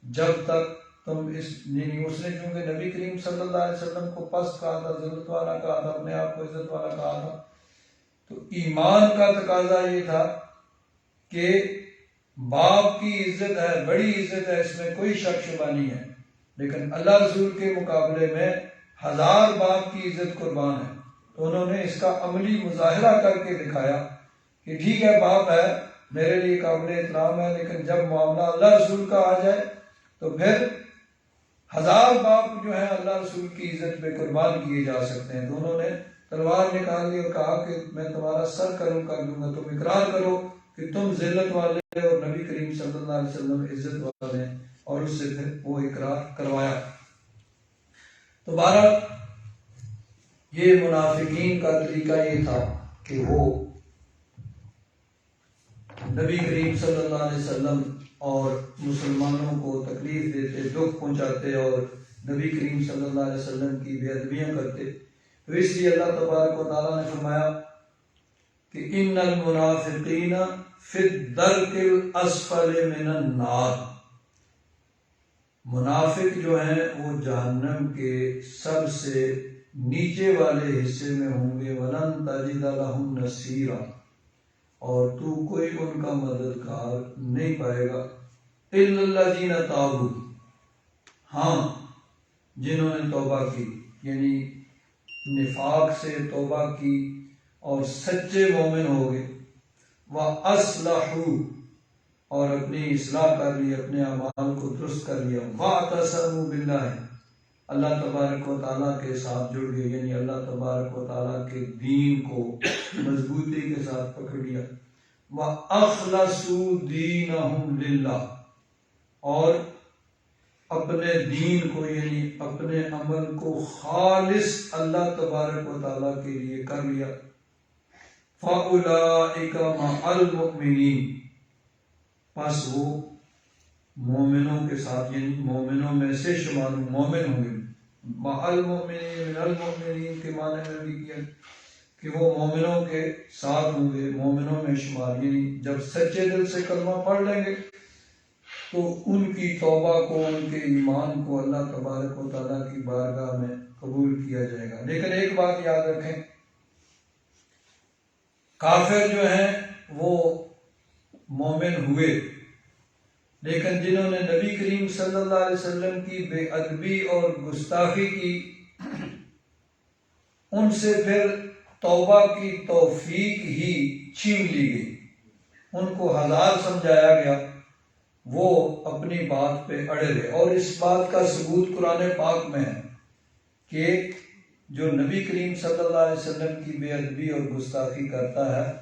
Speaker 1: جب تک تم اس، یعنی اس نے چونکہ نبی کریم صلی اللہ علیہ وسلم کو پست کہا تھا، ذلت والا کہا تھا، اپنے آپ کو عزت والا کہا تھا، تو ایمان کا تقاضا یہ تھا کہ باپ کی عزت ہے، بڑی عزت ہے، اس میں کوئی شک شبہ نہیں ہے، لیکن اللہ رسول کے مقابلے میں 1000 باپ کی عزت قربان ہے. تو انہوں نے اس کا عملی مظاہرہ کر کے دکھایا کہ ٹھیک ہے باپ ہے میرے لیے قابل احترام ہے، لیکن جب معاملہ اللہ رسول کا آ جائے تو پھر 1000 باپ جو ہیں اللہ رسول کی عزت پہ قربان کیے جا سکتے ہیں. تو انہوں نے تلوار نکال لی اور کہا کہ میں تمہارا سر قلم کر دوں گا، تم اقرار کرو کہ تم ذلت والے اور نبی کریم صلی اللہ علیہ وسلم عزت والے ہیں، اور اس سے پھر وہ اقرار کروایا. تو بہرحال یہ منافقین کا طریقہ یہ تھا کہ وہ نبی کریم صلی اللہ علیہ وسلم اور مسلمانوں کو تکلیف دیتے، دکھ پہنچاتے اور نبی کریم صلی اللہ علیہ وسلم کی بے ادبیاں کرتے، تو اس لیے اللہ تبارک و تعالیٰ نے فرمایا کہ ان المنافقین فی الدرک الاسفل من النار، منافق جو ہیں وہ جہنم کے سب سے نیچے والے حصے میں ہوں گے، وَلَن تَجِدَ لَهُمْ نَصِيرًا، اور تو کوئی ان کا مددگار نہیں پائے گا، إِلَّا الَّذِينَ تَابُوا، ہاں جنہوں نے توبہ کی، یعنی نفاق سے توبہ کی اور سچے مومن ہو گئے، وَأَصْلَحُوا، اور اپنی اصلاح کر لی، اپنے اعمال کو درست کر لیا، وَاعْتَصَمُوا بِاللَّهِ، اللہ تبارک و تعالیٰ کے ساتھ جڑ گئے، یعنی اللہ تبارک و تعالیٰ کے دین کو مضبوطی کے ساتھ پکڑ لیا، وَأَخْلَصُوا دِينَهُمْ لِلَّهِ، اور اپنے دین کو یعنی اپنے عمل کو خالص اللہ تبارک و تعالیٰ کے لیے کر لیا، فَأُولَئِكَ مَعَ الْمُؤْمِنِينَ، پس وہ مومنوں کے ساتھ، یعنی مومنوں میں سے شمار مومن ہوں گے، مَعَ الْمُؤْمِنِينَ مِنَ الْمُؤْمِنِينَ کے معنی میں بھی کیا کہ وہ مومنوں کے ساتھ ہوں گے، مومنوں میں شمار، یعنی جب سچے دل سے کلمہ پڑھ لیں گے تو ان کی توبہ کو، ان کے ایمان کو اللہ تبارک و تعالیٰ کی بارگاہ میں قبول کیا جائے گا۔ لیکن ایک بات یاد رکھیں، کافر جو ہیں وہ مومن ہوئے، لیکن جنہوں نے نبی کریم صلی اللہ علیہ وسلم کی بے ادبی اور گستاخی کی، ان سے پھر توبہ کی توفیق ہی چھین لی گئی، ان کو ہزار سمجھایا گیا، وہ اپنی بات پہ اڑے رہے، اور اس بات کا ثبوت قرآن پاک میں ہے کہ جو نبی کریم صلی اللہ علیہ وسلم کی بے ادبی اور گستاخی کرتا ہے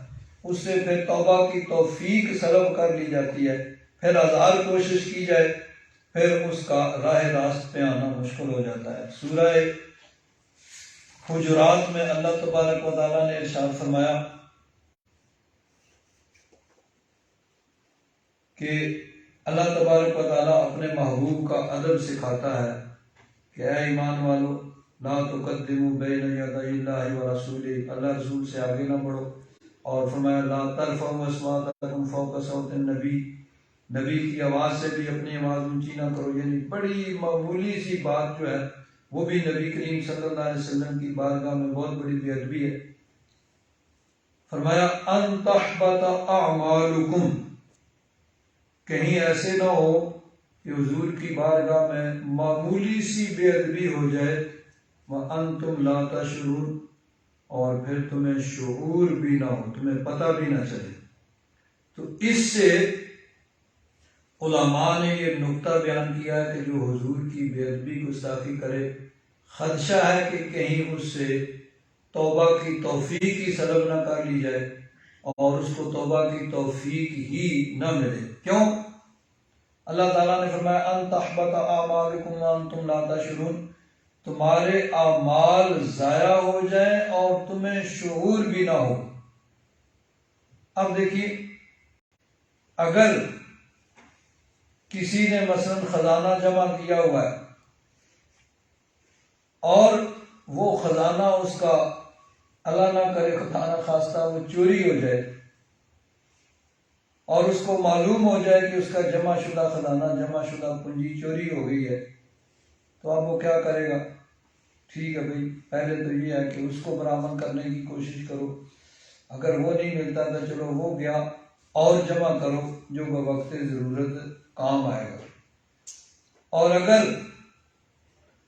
Speaker 1: اس سے پھر توبہ کی توفیق سلب کر لی جاتی ہے، پھر ہزار کوشش کی جائے پھر اس کا راہ راست پہ آنا مشکل ہو جاتا ہے۔ سورہ حجرات میں اللہ تبارک و تعالیٰ نے ارشاد فرمایا کہ اللہ تبارک و تعالیٰ اپنے محبوب کا ادب سکھاتا ہے کہ اے ایمان والو، لا تقدموا بین یدی اللہ ورسولہ، اللہ رسول سے آگے نہ بڑھو، اور فرمایا لا ترفعوا اصواتکم فوق صوت النبی، نبی کی آواز سے بھی اپنی آواز اونچی نہ کرو، یعنی بڑی معمولی سی بات جو ہے وہ بھی نبی کریم صلی اللہ علیہ وسلم کی بارگاہ میں بہت بڑی بے ادبی ہے۔ فرمایا ان تحبط اعمالکم، کہیں ایسے نہ ہو کہ حضور کی بارگاہ میں معمولی سی بے ادبی ہو جائے، وَأَنْتُمْ لَا تَشْعُرُونَ، اور پھر تمہیں شعور بھی نہ ہو، تمہیں پتہ بھی نہ چلے۔ تو اس سے علماء نے یہ نقطہ بیان کیا ہے کہ جو حضور کی بے ادبی گستاخی کرے، خدشہ ہے کہ کہیں اس سے توبہ کی توفیق ہی سلب نہ کر لی جائے اور اس کو توبہ کی توفیق ہی نہ ملے۔ کیوں؟ اللہ تعالیٰ نے فرمایا ان تحبط اعمالکم وانتم لا تشعرون، تمہارے اعمال ضائع ہو جائیں اور تمہیں شعور بھی نہ ہو۔ اب دیکھیے، اگر کسی نے مثلا خزانہ جمع کیا ہوا ہے اور وہ خزانہ اس کا اللہ نہ کرے خدا نہ خواستہ وہ چوری ہو جائے اور اس کو معلوم ہو جائے کہ اس کا جمع شدہ خزانہ، جمع شدہ پونجی چوری ہو گئی ہے، تو اب وہ کیا کرے گا؟ ٹھیک ہے بھائی، پہلے تو یہ ہے کہ اس کو برآمد کرنے کی کوشش کرو، اگر وہ نہیں ملتا تو چلو وہ گیا اور جمع کرو جو بوقت ضرورت کام آئے گا، اور اگر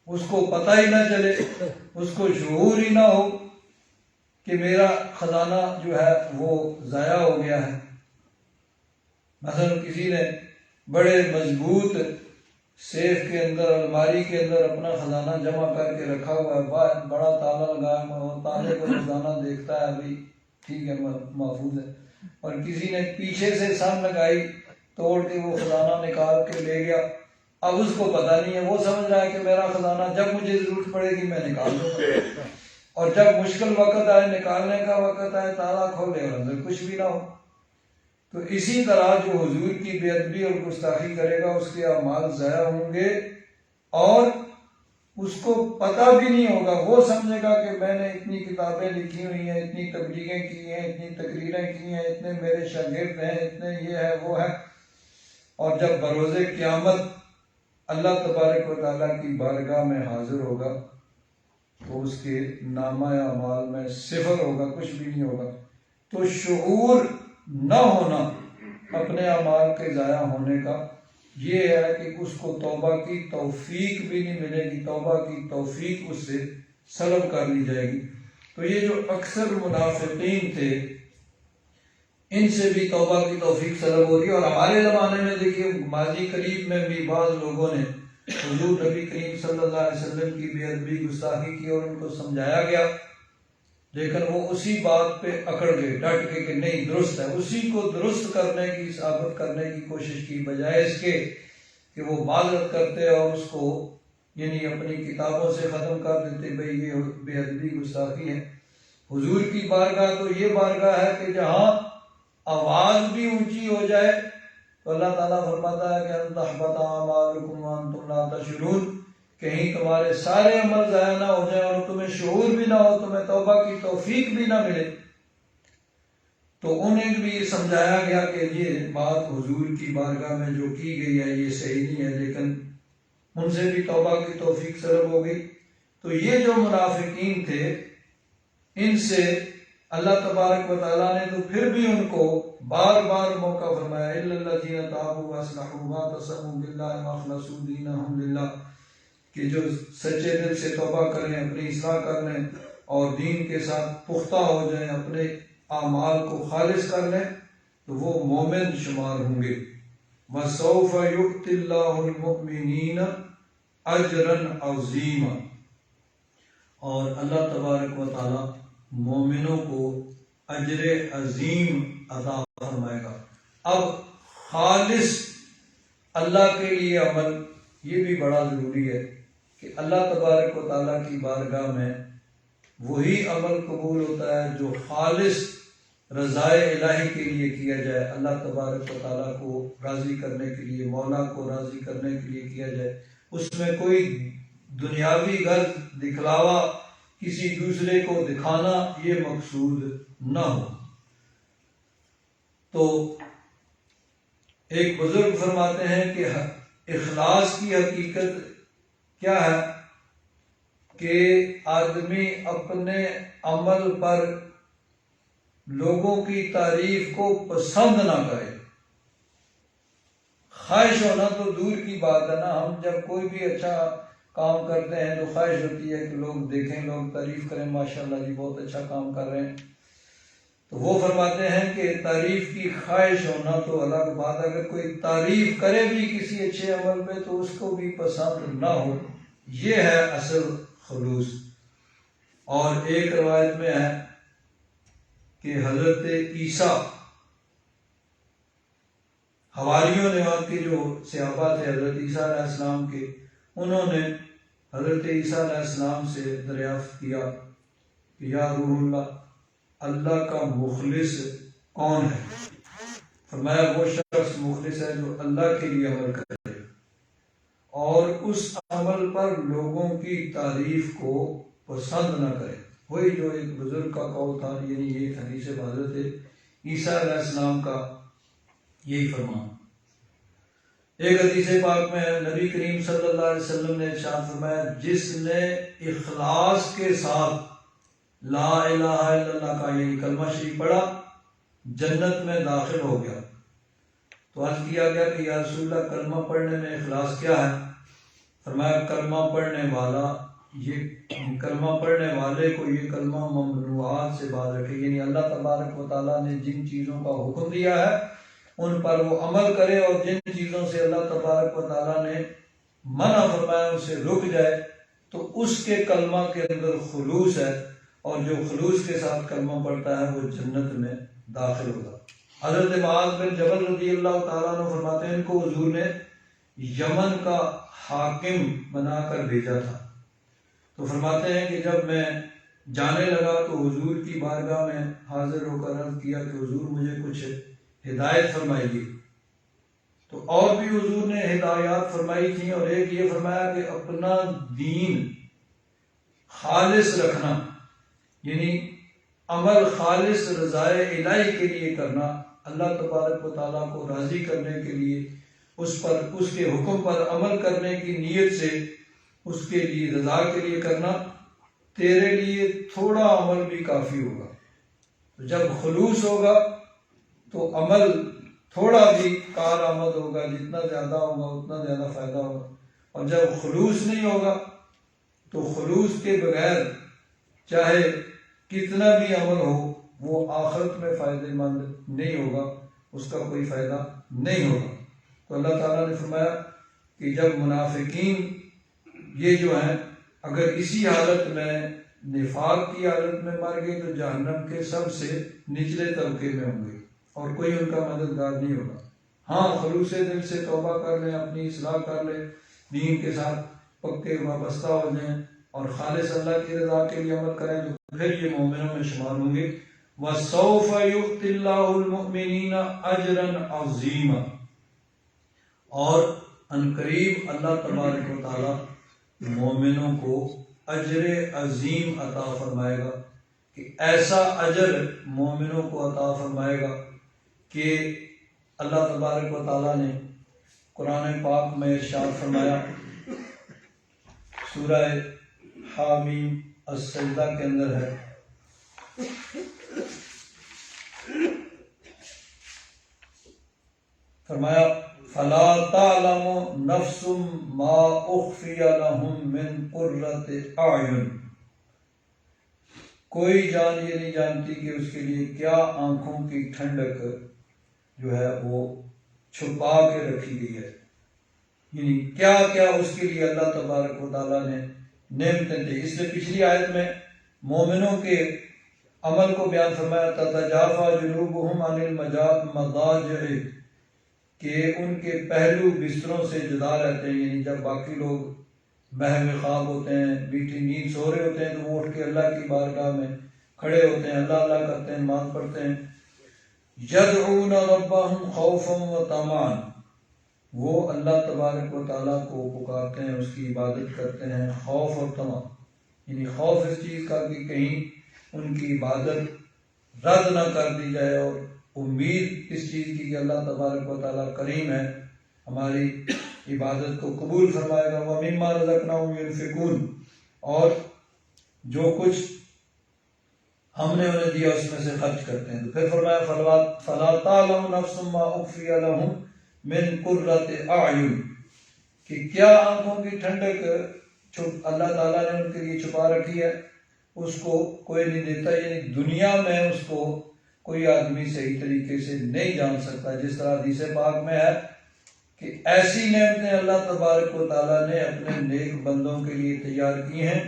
Speaker 1: اس کو پتہ ہی نہ چلے، اس کو شعور ہی نہ ہو کہ میرا خزانہ جو ہے وہ ضائع ہو گیا ہے، مثلا کسی نے بڑے مضبوط سیف کے اندر، الماری کے اندر اپنا خزانہ جمع کر کے رکھا ہوا ہے، بڑا تالا لگایا ہوا ہے، تالے کو خزانہ دیکھتا ہے بھائی ٹھیک ہے محفوظ ہے، اور کسی نے پیچھے سے سن لگائی توڑ کے وہ خزانہ نکال کے لے گیا، اب اس کو پتہ نہیں ہے، وہ سمجھ رہا ہے کہ میرا خزانہ جب مجھے ضرورت پڑے گی میں نکال دوں گا، اور جب مشکل وقت آئے، نکالنے کا وقت آئے، تالا کھولے اور اندر کچھ بھی نہ ہو۔ تو اسی طرح جو حضور کی بے ادبی اور گستاخی کرے گا اس کے اعمال ضائع ہوں گے، اور اس کو پتہ بھی نہیں ہوگا۔ وہ سمجھے گا کہ میں نے اتنی کتابیں لکھی ہوئی ہیں، اتنی تبلیغیں کی ہیں، اتنی تقریریں کی ہیں، اتنے میرے شاگرد ہیں، اتنے یہ ہے وہ ہے، اور جب بروز قیامت اللہ تبارک و تعالیٰ کی بارگاہ میں حاضر ہوگا تو اس کے نامہ اعمال میں صفر ہوگا، کچھ بھی نہیں ہوگا۔ تو شعور نہ ہونا اپنے اعمال کے ضائع ہونے کا یہ ہے کہ اس کو توبہ کی توفیق بھی نہیں ملے گی، توبہ کی توفیق اس سے سلب کر لی جائے گی۔ تو یہ جو اکثر منافقین تھے ان سے بھی توبہ کی توفیق سلب ہوگی۔ اور ہمارے زمانے میں دیکھیے ماضی قریب میں بھی بعض لوگوں نے حضور نبی کریم صلی اللہ علیہ وسلم کی بے ادبی گستاخی کی اور ان کو سمجھایا گیا، لیکن وہ اسی بات پہ اکڑ گئے، ڈٹ کے کہ نہیں درست ہے، اسی کو درست کرنے کی، ثابت کرنے کی کوشش کی، بجائے اس کے کہ وہ معذرت کرتے اور اس کو یعنی اپنی کتابوں سے ختم کر دیتے، بھئی یہ بے ادبی گستاخی ہے۔ حضور کی بارگاہ تو یہ بارگاہ ہے کہ جہاں آواز بھی اونچی ہو جائے تو اللہ تعالیٰ فرماتا ہے کہ ان تحبط اعمالکم وانتم لا تشعرون، کہیں تمہارے سارے عمل ضائع نہ ہو جائیں اور تمہیں شعور بھی نہ ہو، تمہیں توبہ کی توفیق بھی نہ ملے۔ تو انہیں بھی سمجھایا گیا کہ یہ بات حضور کی بارگاہ میں جو کی گئی ہے یہ صحیح نہیں ہے، لیکن ان سے بھی توبہ کی توفیق سلب ہو گئی۔ تو یہ جو منافقین تھے ان سے اللہ تبارک و تعالیٰ نے تو پھر بھی ان کو بار بار موقع فرمایا، اِلَّا الَّذِينَ تَابُوا وَأَصْلَحُوا وَاعْتَصَمُوا بِاللَّهِ وَأَخْلَصُوا دِينَهُمْ لِلَّهِ، کہ جو سچے دل سے توبہ کریں، اپنی اصلاح کر لیں اور دین کے ساتھ پختہ ہو جائیں، اپنے اعمال کو خالص کر لیں، تو وہ مومن شمار ہوں گے۔ وَسَوْفَ يُؤْتِ اللَّهُ الْمُؤْمِنِينَ أَجْرًا عَظِيمًا، اور اللہ تبارک و تعالیٰ مومنوں کو اجر عظیم عطا فرمائے گا۔ اب خالص اللہ کے لیے عمل یہ بھی بڑا ضروری ہے کہ اللہ تبارک و تعالیٰ کی بارگاہ میں وہی عمل قبول ہوتا ہے جو خالص رضائے الہی کے لیے کیا جائے، اللہ تبارک و تعالیٰ کو راضی کرنے کے لیے، مولا کو راضی کرنے کے لیے کیا جائے، اس میں کوئی دنیاوی غرض، دکھلاوا، کسی دوسرے کو دکھانا یہ مقصود نہ ہو۔ تو ایک بزرگ فرماتے ہیں کہ اخلاص کی حقیقت کیا ہے کہ آدمی اپنے عمل پر لوگوں کی تعریف کو پسند نہ کرے۔ خواہش ہونا تو دور کی بات ہے نا، ہم جب کوئی بھی اچھا کام کرتے ہیں تو خواہش ہوتی ہے کہ لوگ دیکھیں، لوگ تعریف کریں، ماشاءاللہ جی بہت اچھا کام کر رہے ہیں۔ تو وہ فرماتے ہیں کہ تعریف کی خواہش ہونا تو الگ بات ہے، اگر کوئی تعریف کرے بھی کسی اچھے عمل پہ تو اس کو بھی پسند نہ ہو، یہ ہے اصل خلوص۔ اور ایک روایت میں ہے کہ حضرت عیسیٰ، حواریوں نے، وہاں کے جو صحابہ تھے حضرت عیسیٰ علیہ السلام کے، انہوں نے حضرت عیسیٰ علیہ السلام سے دریافت کیا کہ یا روح اللہ، اللہ کا مخلص کون ہے؟ فرمایا وہ شخص مخلص ہے جو اللہ کے لیے عمل کرے اور اس عمل پر لوگوں کی تعریف کو پسند نہ کرے۔ وہی جو ایک بزرگ کا قول تھا، یعنی یہ حدیث حضرت عیسیٰ علیہ السلام کا یہی فرمان۔ ایک حدیث پاک میں نبی کریم صلی اللہ علیہ وسلم نے ارشاد فرمایا، جس نے اخلاص کے ساتھ لا الہ الا اللہ کا یعنی کلمہ شریف پڑھا جنت میں داخل ہو گیا۔ تو عرض کیا گیا کہ یا رسول اللہ کلمہ پڑھنے میں اخلاص کیا ہے؟ فرمایا کلمہ پڑھنے والا، یہ کلمہ پڑھنے والے کو یہ کلمہ ممنوعات سے باز رکھے، یعنی اللہ تبارک و تعالیٰ نے جن چیزوں کا حکم دیا ہے ان پر وہ عمل کرے، اور جن چیزوں سے اللہ تبارک و تعالیٰ نے منع فرمایا ان سے رک جائے، تو اس کے کلمہ کے اندر خلوص ہے، اور جو خلوص کے ساتھ کلمہ پڑھتا ہے وہ جنت میں داخل ہوگا۔ حضرت معاذ بن جبل رضی اللہ تعالیٰ عنہ فرماتے ہیں ان کو حضور نے یمن کا حاکم بنا کر بھیجا تھا۔ تو فرماتے ہیں کہ جب میں جانے لگا تو حضور کی بارگاہ میں حاضر ہو کر عرض کیا کہ حضور مجھے کچھ ہدایت فرمائیے. تو اور بھی حضور نے ہدایات فرمائی تھیں، اور ایک یہ فرمایا کہ اپنا دین خالص رکھنا، یعنی عمل خالص رضائے الہی کے لیے کرنا، اللہ تبارک و تعالیٰ کو راضی کرنے کے لیے، اس کے حکم پر عمل کرنے کی نیت سے اس کے لیے رضا کے لیے کرنا. تیرے لیے تھوڑا عمل بھی کافی ہوگا. تو جب خلوص ہوگا تو عمل تھوڑا بھی کارآمد ہوگا، جتنا زیادہ ہوگا اتنا زیادہ فائدہ ہوگا. اور جب خلوص نہیں ہوگا تو خلوص کے بغیر چاہے کتنا بھی عمل ہو وہ آخرت میں فائدہ مند نہیں ہوگا، اس کا کوئی فائدہ نہیں ہوگا. تو اللہ تعالیٰ نے فرمایا کہ جب منافقین یہ جو ہیں اگر اسی حالت میں نفاق کی حالت میں مر گئے تو جہنم کے سب سے نچلے طبقے میں ہوں گے اور کوئی ان کا مددگار نہیں ہوگا. ہاں خلوص دل سے توبہ کر لیں، اپنی اصلاح کر لیں، دین کے ساتھ پکے وابستہ ہو جائیں اور خالص اللہ کی رضا کے لیے عمل کریں تو پھر یہ مومنوں میں شمار ہوں گے. وَسَوْفَ يُؤْتِ اللَّهُ الْمُؤْمِنِينَ أَجْرًا عَظِيمًا، اور عنقریب اللہ تبارک و تعالیٰ مومنوں کو اجر عظیم عطا فرمائے گا، کہ ایسا اجر مومنوں کو عطا فرمائے گا کہ اللہ تبارک و تعالیٰ نے قرآن پاک میں ارشاد فرمایا سورہ حامیم السجدہ کے اندر ہے، فرمایا فَلَا تَعْلَمُ نَفْسٌ مَا أُخْفِيَ لَهُم مِّن قُرَّةِ أَعْيُنٍ، کوئی جان یہ نہیں جانتی کہ اس کے لیے کیا آنکھوں کی ٹھنڈک جو ہے وہ چھپا کے رکھی گئی ہے. یعنی کیا کیا اس کے لیے اللہ تبارک و تعالیٰ نے نعمتیں دی. اس نے پچھلی آیت میں مومنوں کے عمل کو بیان فرمایا تَتَجَافَىٰ جُنُوبُهُمْ عَنِ الْمَضَاجِعِ، کہ ان کے پہلو بستروں سے جدا رہتے ہیں. یعنی جب باقی لوگ محو خواب ہوتے ہیں، میٹھی نیند سو رہے ہوتے ہیں تو وہ اٹھ کے اللہ کی بارگاہ میں کھڑے ہوتے ہیں، اللہ اللہ کرتے ہیں، نماز پڑھتے ہیں. یدعون ربهم خوفا وطمعا، وہ اللہ تبارک و تعالیٰ کو پکارتے ہیں، اس کی عبادت کرتے ہیں خوف اور طمع. یعنی خوف اس چیز کا کہ کہیں ان کی عبادت رد نہ کر دی جائے، اور امید اس چیز کی کہ اللہ تبارک و تعالیٰ کریم ہے، ہماری عبادت کو قبول فرمائے گا. وَمِمَّا رَزَقْنَاهُمْ يُنْفِقُونَ، اور جو کچھ ہم نے انہیں دیا اس میں سے خرچ کرتے ہیں. تو پھر فرمایا فَلَا تَعْلَمُ نَفْسٌ مَا أُخْفِيَ لَهُم مِّن قُرَّةِ أَعْيُنٍ، کہ کیا آنکھوں کی ٹھنڈک اللہ تعالیٰ نے ان کے لیے چھپا رکھی ہے، اس کو کوئی نہیں دیتا. یعنی دنیا میں اس کو کوئی آدمی صحیح طریقے سے نہیں جان سکتا. جس طرح حدیث پاک میں ہے کہ ایسی نعمتیں اللہ تبارک و تعالیٰ نے اپنے نیک بندوں کے لیے تیار کی ہیں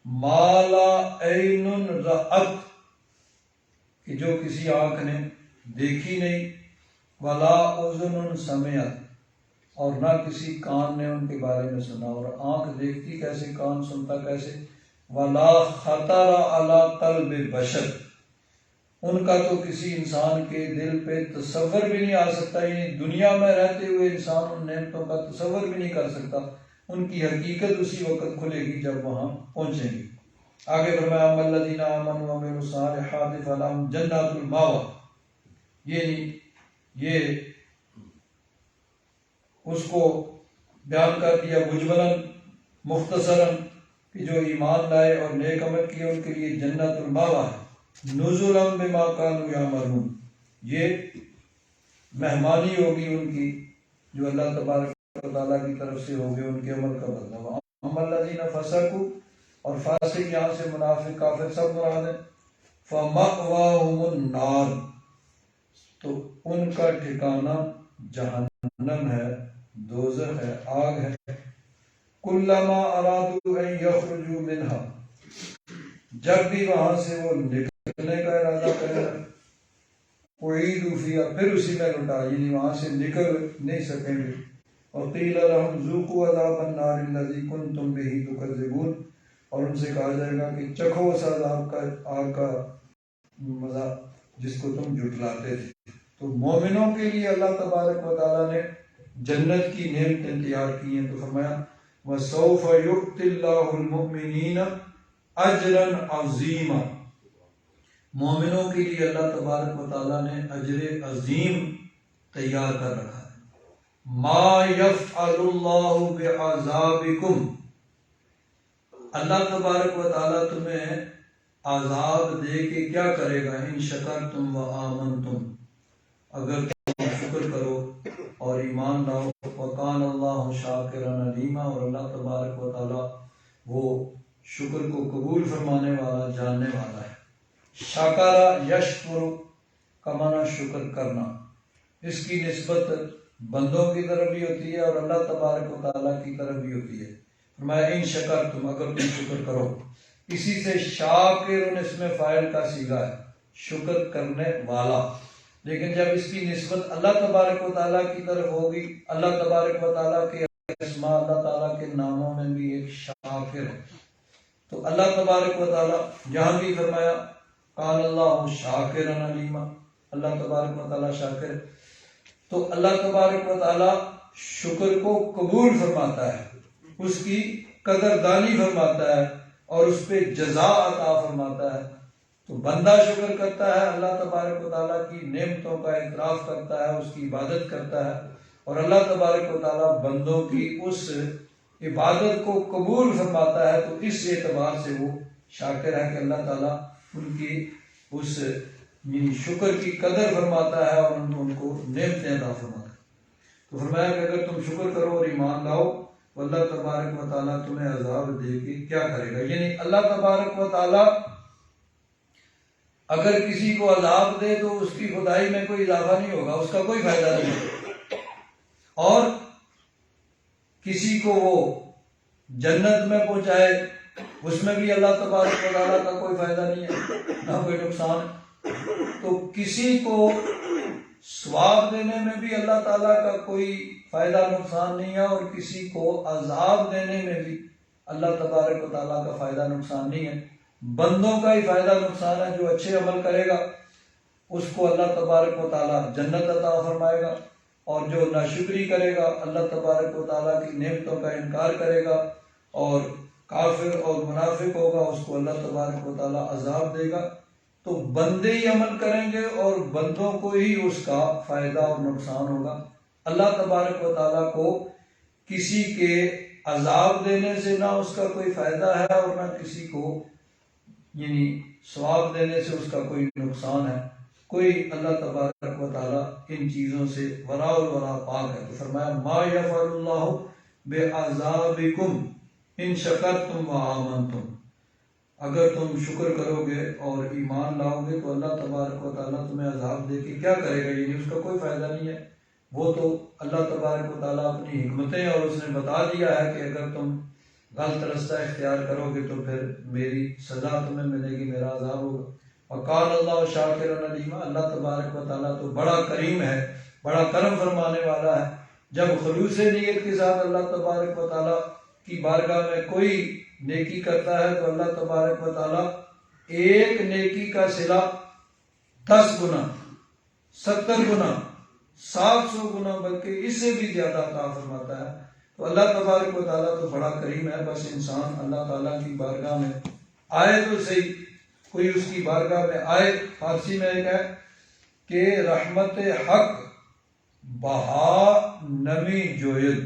Speaker 1: مالا عین رأت، کہ جو کسی آنکھ نے دیکھی نہیں، ولا اذن سمعت، اور نہ کسی کان نے ان کے بارے میں سنا. اور آنکھ دیکھتی کیسے، کان سنتا کیسے. ولا خطر علی قلب بشر، ان کا تو کسی انسان کے دل پہ تصور بھی نہیں آ سکتا. یعنی دنیا میں رہتے ہوئے انسان ان نعمتوں کا تصور بھی نہیں کر سکتا. ان کی حقیقت اسی وقت کھلے گی جب وہاں پہنچیں گی. آگے فرمایا اما الذین آمنوا وعملوا الصالحات فلہم جنات المأویٰ، یہ اس کو بیان کر دیا مجملاً مختصراً کہ جو ایمان لائے اور نیک عمل کیے ان کے لیے جنت المأویٰ ہے. نزلا بما كانوا يعملون، یہ مہمانی ہوگی ان کی جو اللہ تبارک و تعالیٰ کی طرف سے ہوگی ان کے عمل کا بدلہ. اما الذین فسقوا، اور فاسق یہاں سے منافق کافر سب مراد ہیں. فمأواہم النار، تو ان کا ٹھکانہ جہنم ہے، دوزخ ہے، آگ ہے. کلما ارادوا ان یخرجوا منہا، جب بھی وہاں سے وہ نکلنے کا ارادہ کرے، اعیدوا فیہا، پھر اسی میں لوٹا، یعنی وہاں سے نکل نہیں سکیں گے. وقیل لهم ذوقوا عذاب النار الذی کنتم بہ تکذبون، اور ان سے کہا جائے گا کہ چکھو اس عذاب کا، آگ کا مزہ جس کو تم جھٹلاتے تھے۔ تو مومنوں کے لیے اللہ تبارک و تعالیٰ نے جنت کی نعمتیں تیار کی ہیں، تو فرمایا وَسَوْفَ يُؤْتِ اللَّهُ الْمُؤْمِنِينَ أَجْرًا عَظِيمًا، مومنوں کے لیے اللہ تبارک و تعالیٰ نے اجر عظیم تیار کر رکھا ہے۔ ما يفعل اللہ بعذابکم، اللہ تبارک و تعالیٰ تمہیں عذاب دے کے کیا کرے گا، ان شکرتم و آمنتم، اگر تم شکر کرو اور ایمان لاؤ، وکان اللہ شاکرا علیما، اور اللہ تبارک و تعالیٰ وہ شکر کو قبول فرمانے والا، جاننے والا ہے۔ شاکرا یشکر کا معنی شکر کرنا، اس کی نسبت بندوں کی طرف بھی ہوتی ہے اور اللہ تبارک و تعالیٰ کی طرف بھی ہوتی ہے۔ فرمایا ان شکرتم، اگر تم شکر کرو، اسی سے شاکر اس میں فاعل کا صیغہ ہے، شکر کرنے والا، لیکن جب اس کی نسبت اللہ تبارک و تعالیٰ کی طرف ہوگی، اللہ تبارک و تعالیٰ کے اسماء، اللہ تعالیٰ کے ناموں میں بھی ایک شاکر ہے، تو اللہ تبارک و تعالیٰ یہاں بھی فرمایا قال اللہ شاکرا علیما، اللہ تبارک و تعالیٰ شاکر، تو اللہ تبارک و تعالیٰ شکر کو قبول فرماتا ہے، اس کی قدردانی فرماتا ہے اور اس پہ جزا عطا فرماتا ہے۔ تو بندہ شکر کرتا ہے، اللہ تبارک و تعالیٰ کی نعمتوں کا اعتراف کرتا ہے، اس کی عبادت کرتا ہے، اور اللہ تبارک و تعالیٰ بندوں کی اس عبادت کو قبول فرماتا ہے، تو اس اعتبار سے وہ شاکر ہے کہ اللہ تعالیٰ ان کی اس یعنی شکر کی قدر فرماتا ہے اور ان کو نعمتیں عطا فرماتا ہے۔ تو فرمایا کہ اگر تم شکر کرو اور ایمان لاؤ، تو اللہ تبارک و تعالیٰ تمہیں عذاب دے کے کیا کرے گا، یعنی اللہ تبارک و تعالیٰ اگر کسی کو عذاب دے تو اس کی خدائی میں کوئی اضافہ نہیں ہوگا، اس کا کوئی فائدہ نہیں ہوگا، اور کسی کو وہ جنت میں پہنچائے اس میں بھی اللہ تبارک و تعالیٰ کا کوئی فائدہ نہیں ہے، نہ کوئی نقصان ہے۔ تو کسی کو ثواب دینے میں بھی اللہ تعالیٰ کا کوئی فائدہ نقصان نہیں ہے، اور کسی کو عذاب دینے میں بھی اللہ تبارک و تعالیٰ کا فائدہ نقصان نہیں ہے۔ بندوں کا ہی فائدہ نقصان ہے، جو اچھے عمل کرے گا اس کو اللہ تبارک و تعالیٰ جنت عطا فرمائے گا، اور جو ناشکری کرے گا، اللہ تبارک و تعالیٰ کی نعمتوں کا انکار کرے گا اور کافر اور منافق ہوگا، اس کو اللہ تبارک و تعالیٰ عذاب دے گا۔ تو بندے ہی عمل کریں گے اور بندوں کو ہی اس کا فائدہ اور نقصان ہوگا۔ اللہ تبارک و تعالیٰ کو کسی کے عذاب دینے سے نہ اس کا کوئی فائدہ ہے اور نہ کسی کو یعنی ثواب دینے سے اس کا کوئی نقصان ہے، کوئی اللہ تبارک و تعالیٰ ان چیزوں سے وراء الورا پاک ہے۔ تو فرمایا ما یفعل اللہ بعذابکم ان شکرتم و آمنتم، اگر تم شکر کرو گے اور ایمان لاؤ گے تو اللہ تبارک و تعالیٰ تمہیں عذاب دے کے کیا کرے گا، یعنی اس کا کوئی فائدہ نہیں ہے۔ وہ تو اللہ تبارک و تعالیٰ اپنی حکمتیں اور اس نے بتا دیا ہے کہ اگر تم غلط رستہ اختیار کرو گے تو پھر میری سزا تمہیں ملے گی، میرا عذاب ہوگا۔ وقال اللہ شاکرا علیما، اللہ تبارک و تعالیٰ تو بڑا کریم ہے، بڑا کرم فرمانے والا ہے۔ جب خلوص نیت کے ساتھ اللہ تبارک و تعالیٰ کی بارگاہ میں کوئی نیکی کرتا ہے تو اللہ تبارک و تعالیٰ ایک نیکی کا صلہ 10 گنا، 70 گنا، 700 گنا، بلکہ اس سے بھی زیادہ عطا فرماتا ہے۔ تو اللہ تبارک و تعالیٰ تو بڑا کریم ہے، بس انسان اللہ تعالیٰ کی بارگاہ میں آئے تو صحیح، کوئی اس کی بارگاہ میں آئے۔ فارسی میں ایک ہے کہ رحمت حق بہا نمی جوید،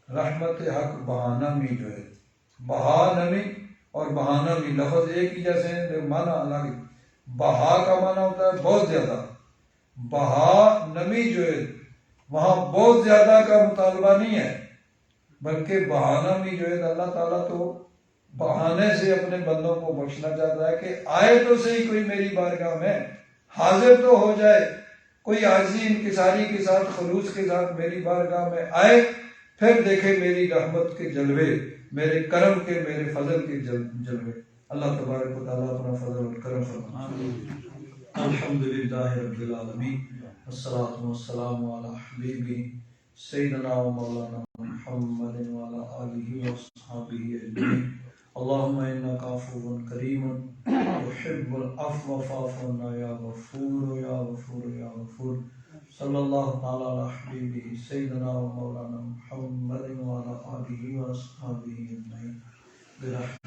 Speaker 1: رحمت حق بہانہ می جوید، بہا نمی اور بہانہ می لفظ ایک ہی جیسے ہیں، معنی الگ ہے۔ بہا کا معنی ہوتا ہے بہت زیادہ، بہا نمی جوید وہاں بہت زیادہ کا مطالبہ نہیں ہے، بلکہ بہانہ می جوید، اللہ تعالیٰ تو بہانے سے اپنے بندوں کو بخشنا چاہتا ہے کہ آئے تو صحیح کوئی میری بارگاہ میں، حاضر تو ہو جائے، کوئی عاجزی انکساری کے ساتھ خلوص کے ساتھ میری بارگاہ میں آئے، پھر دیکھے میری رحمت کے جلوے، میرے کرم کے، میرے فضل کے جلوے۔ اللہ تبارک و تعالیٰ اپنا فضل اور کرم فرمائے۔ الحمدللہ رب العالمین، والصلاة والسلام علی حبیبہ سیدنا و مولانا محمد وعلی آلہ وصحبہ اجمعین۔ العفو فاعف عنا یا غفور یا غفور یا غفور صلی اللہ تعالی علی حبیبہ سیدنا و مولانا محمد وعلی آلہ و اصحابہ اجمعین برحمتہ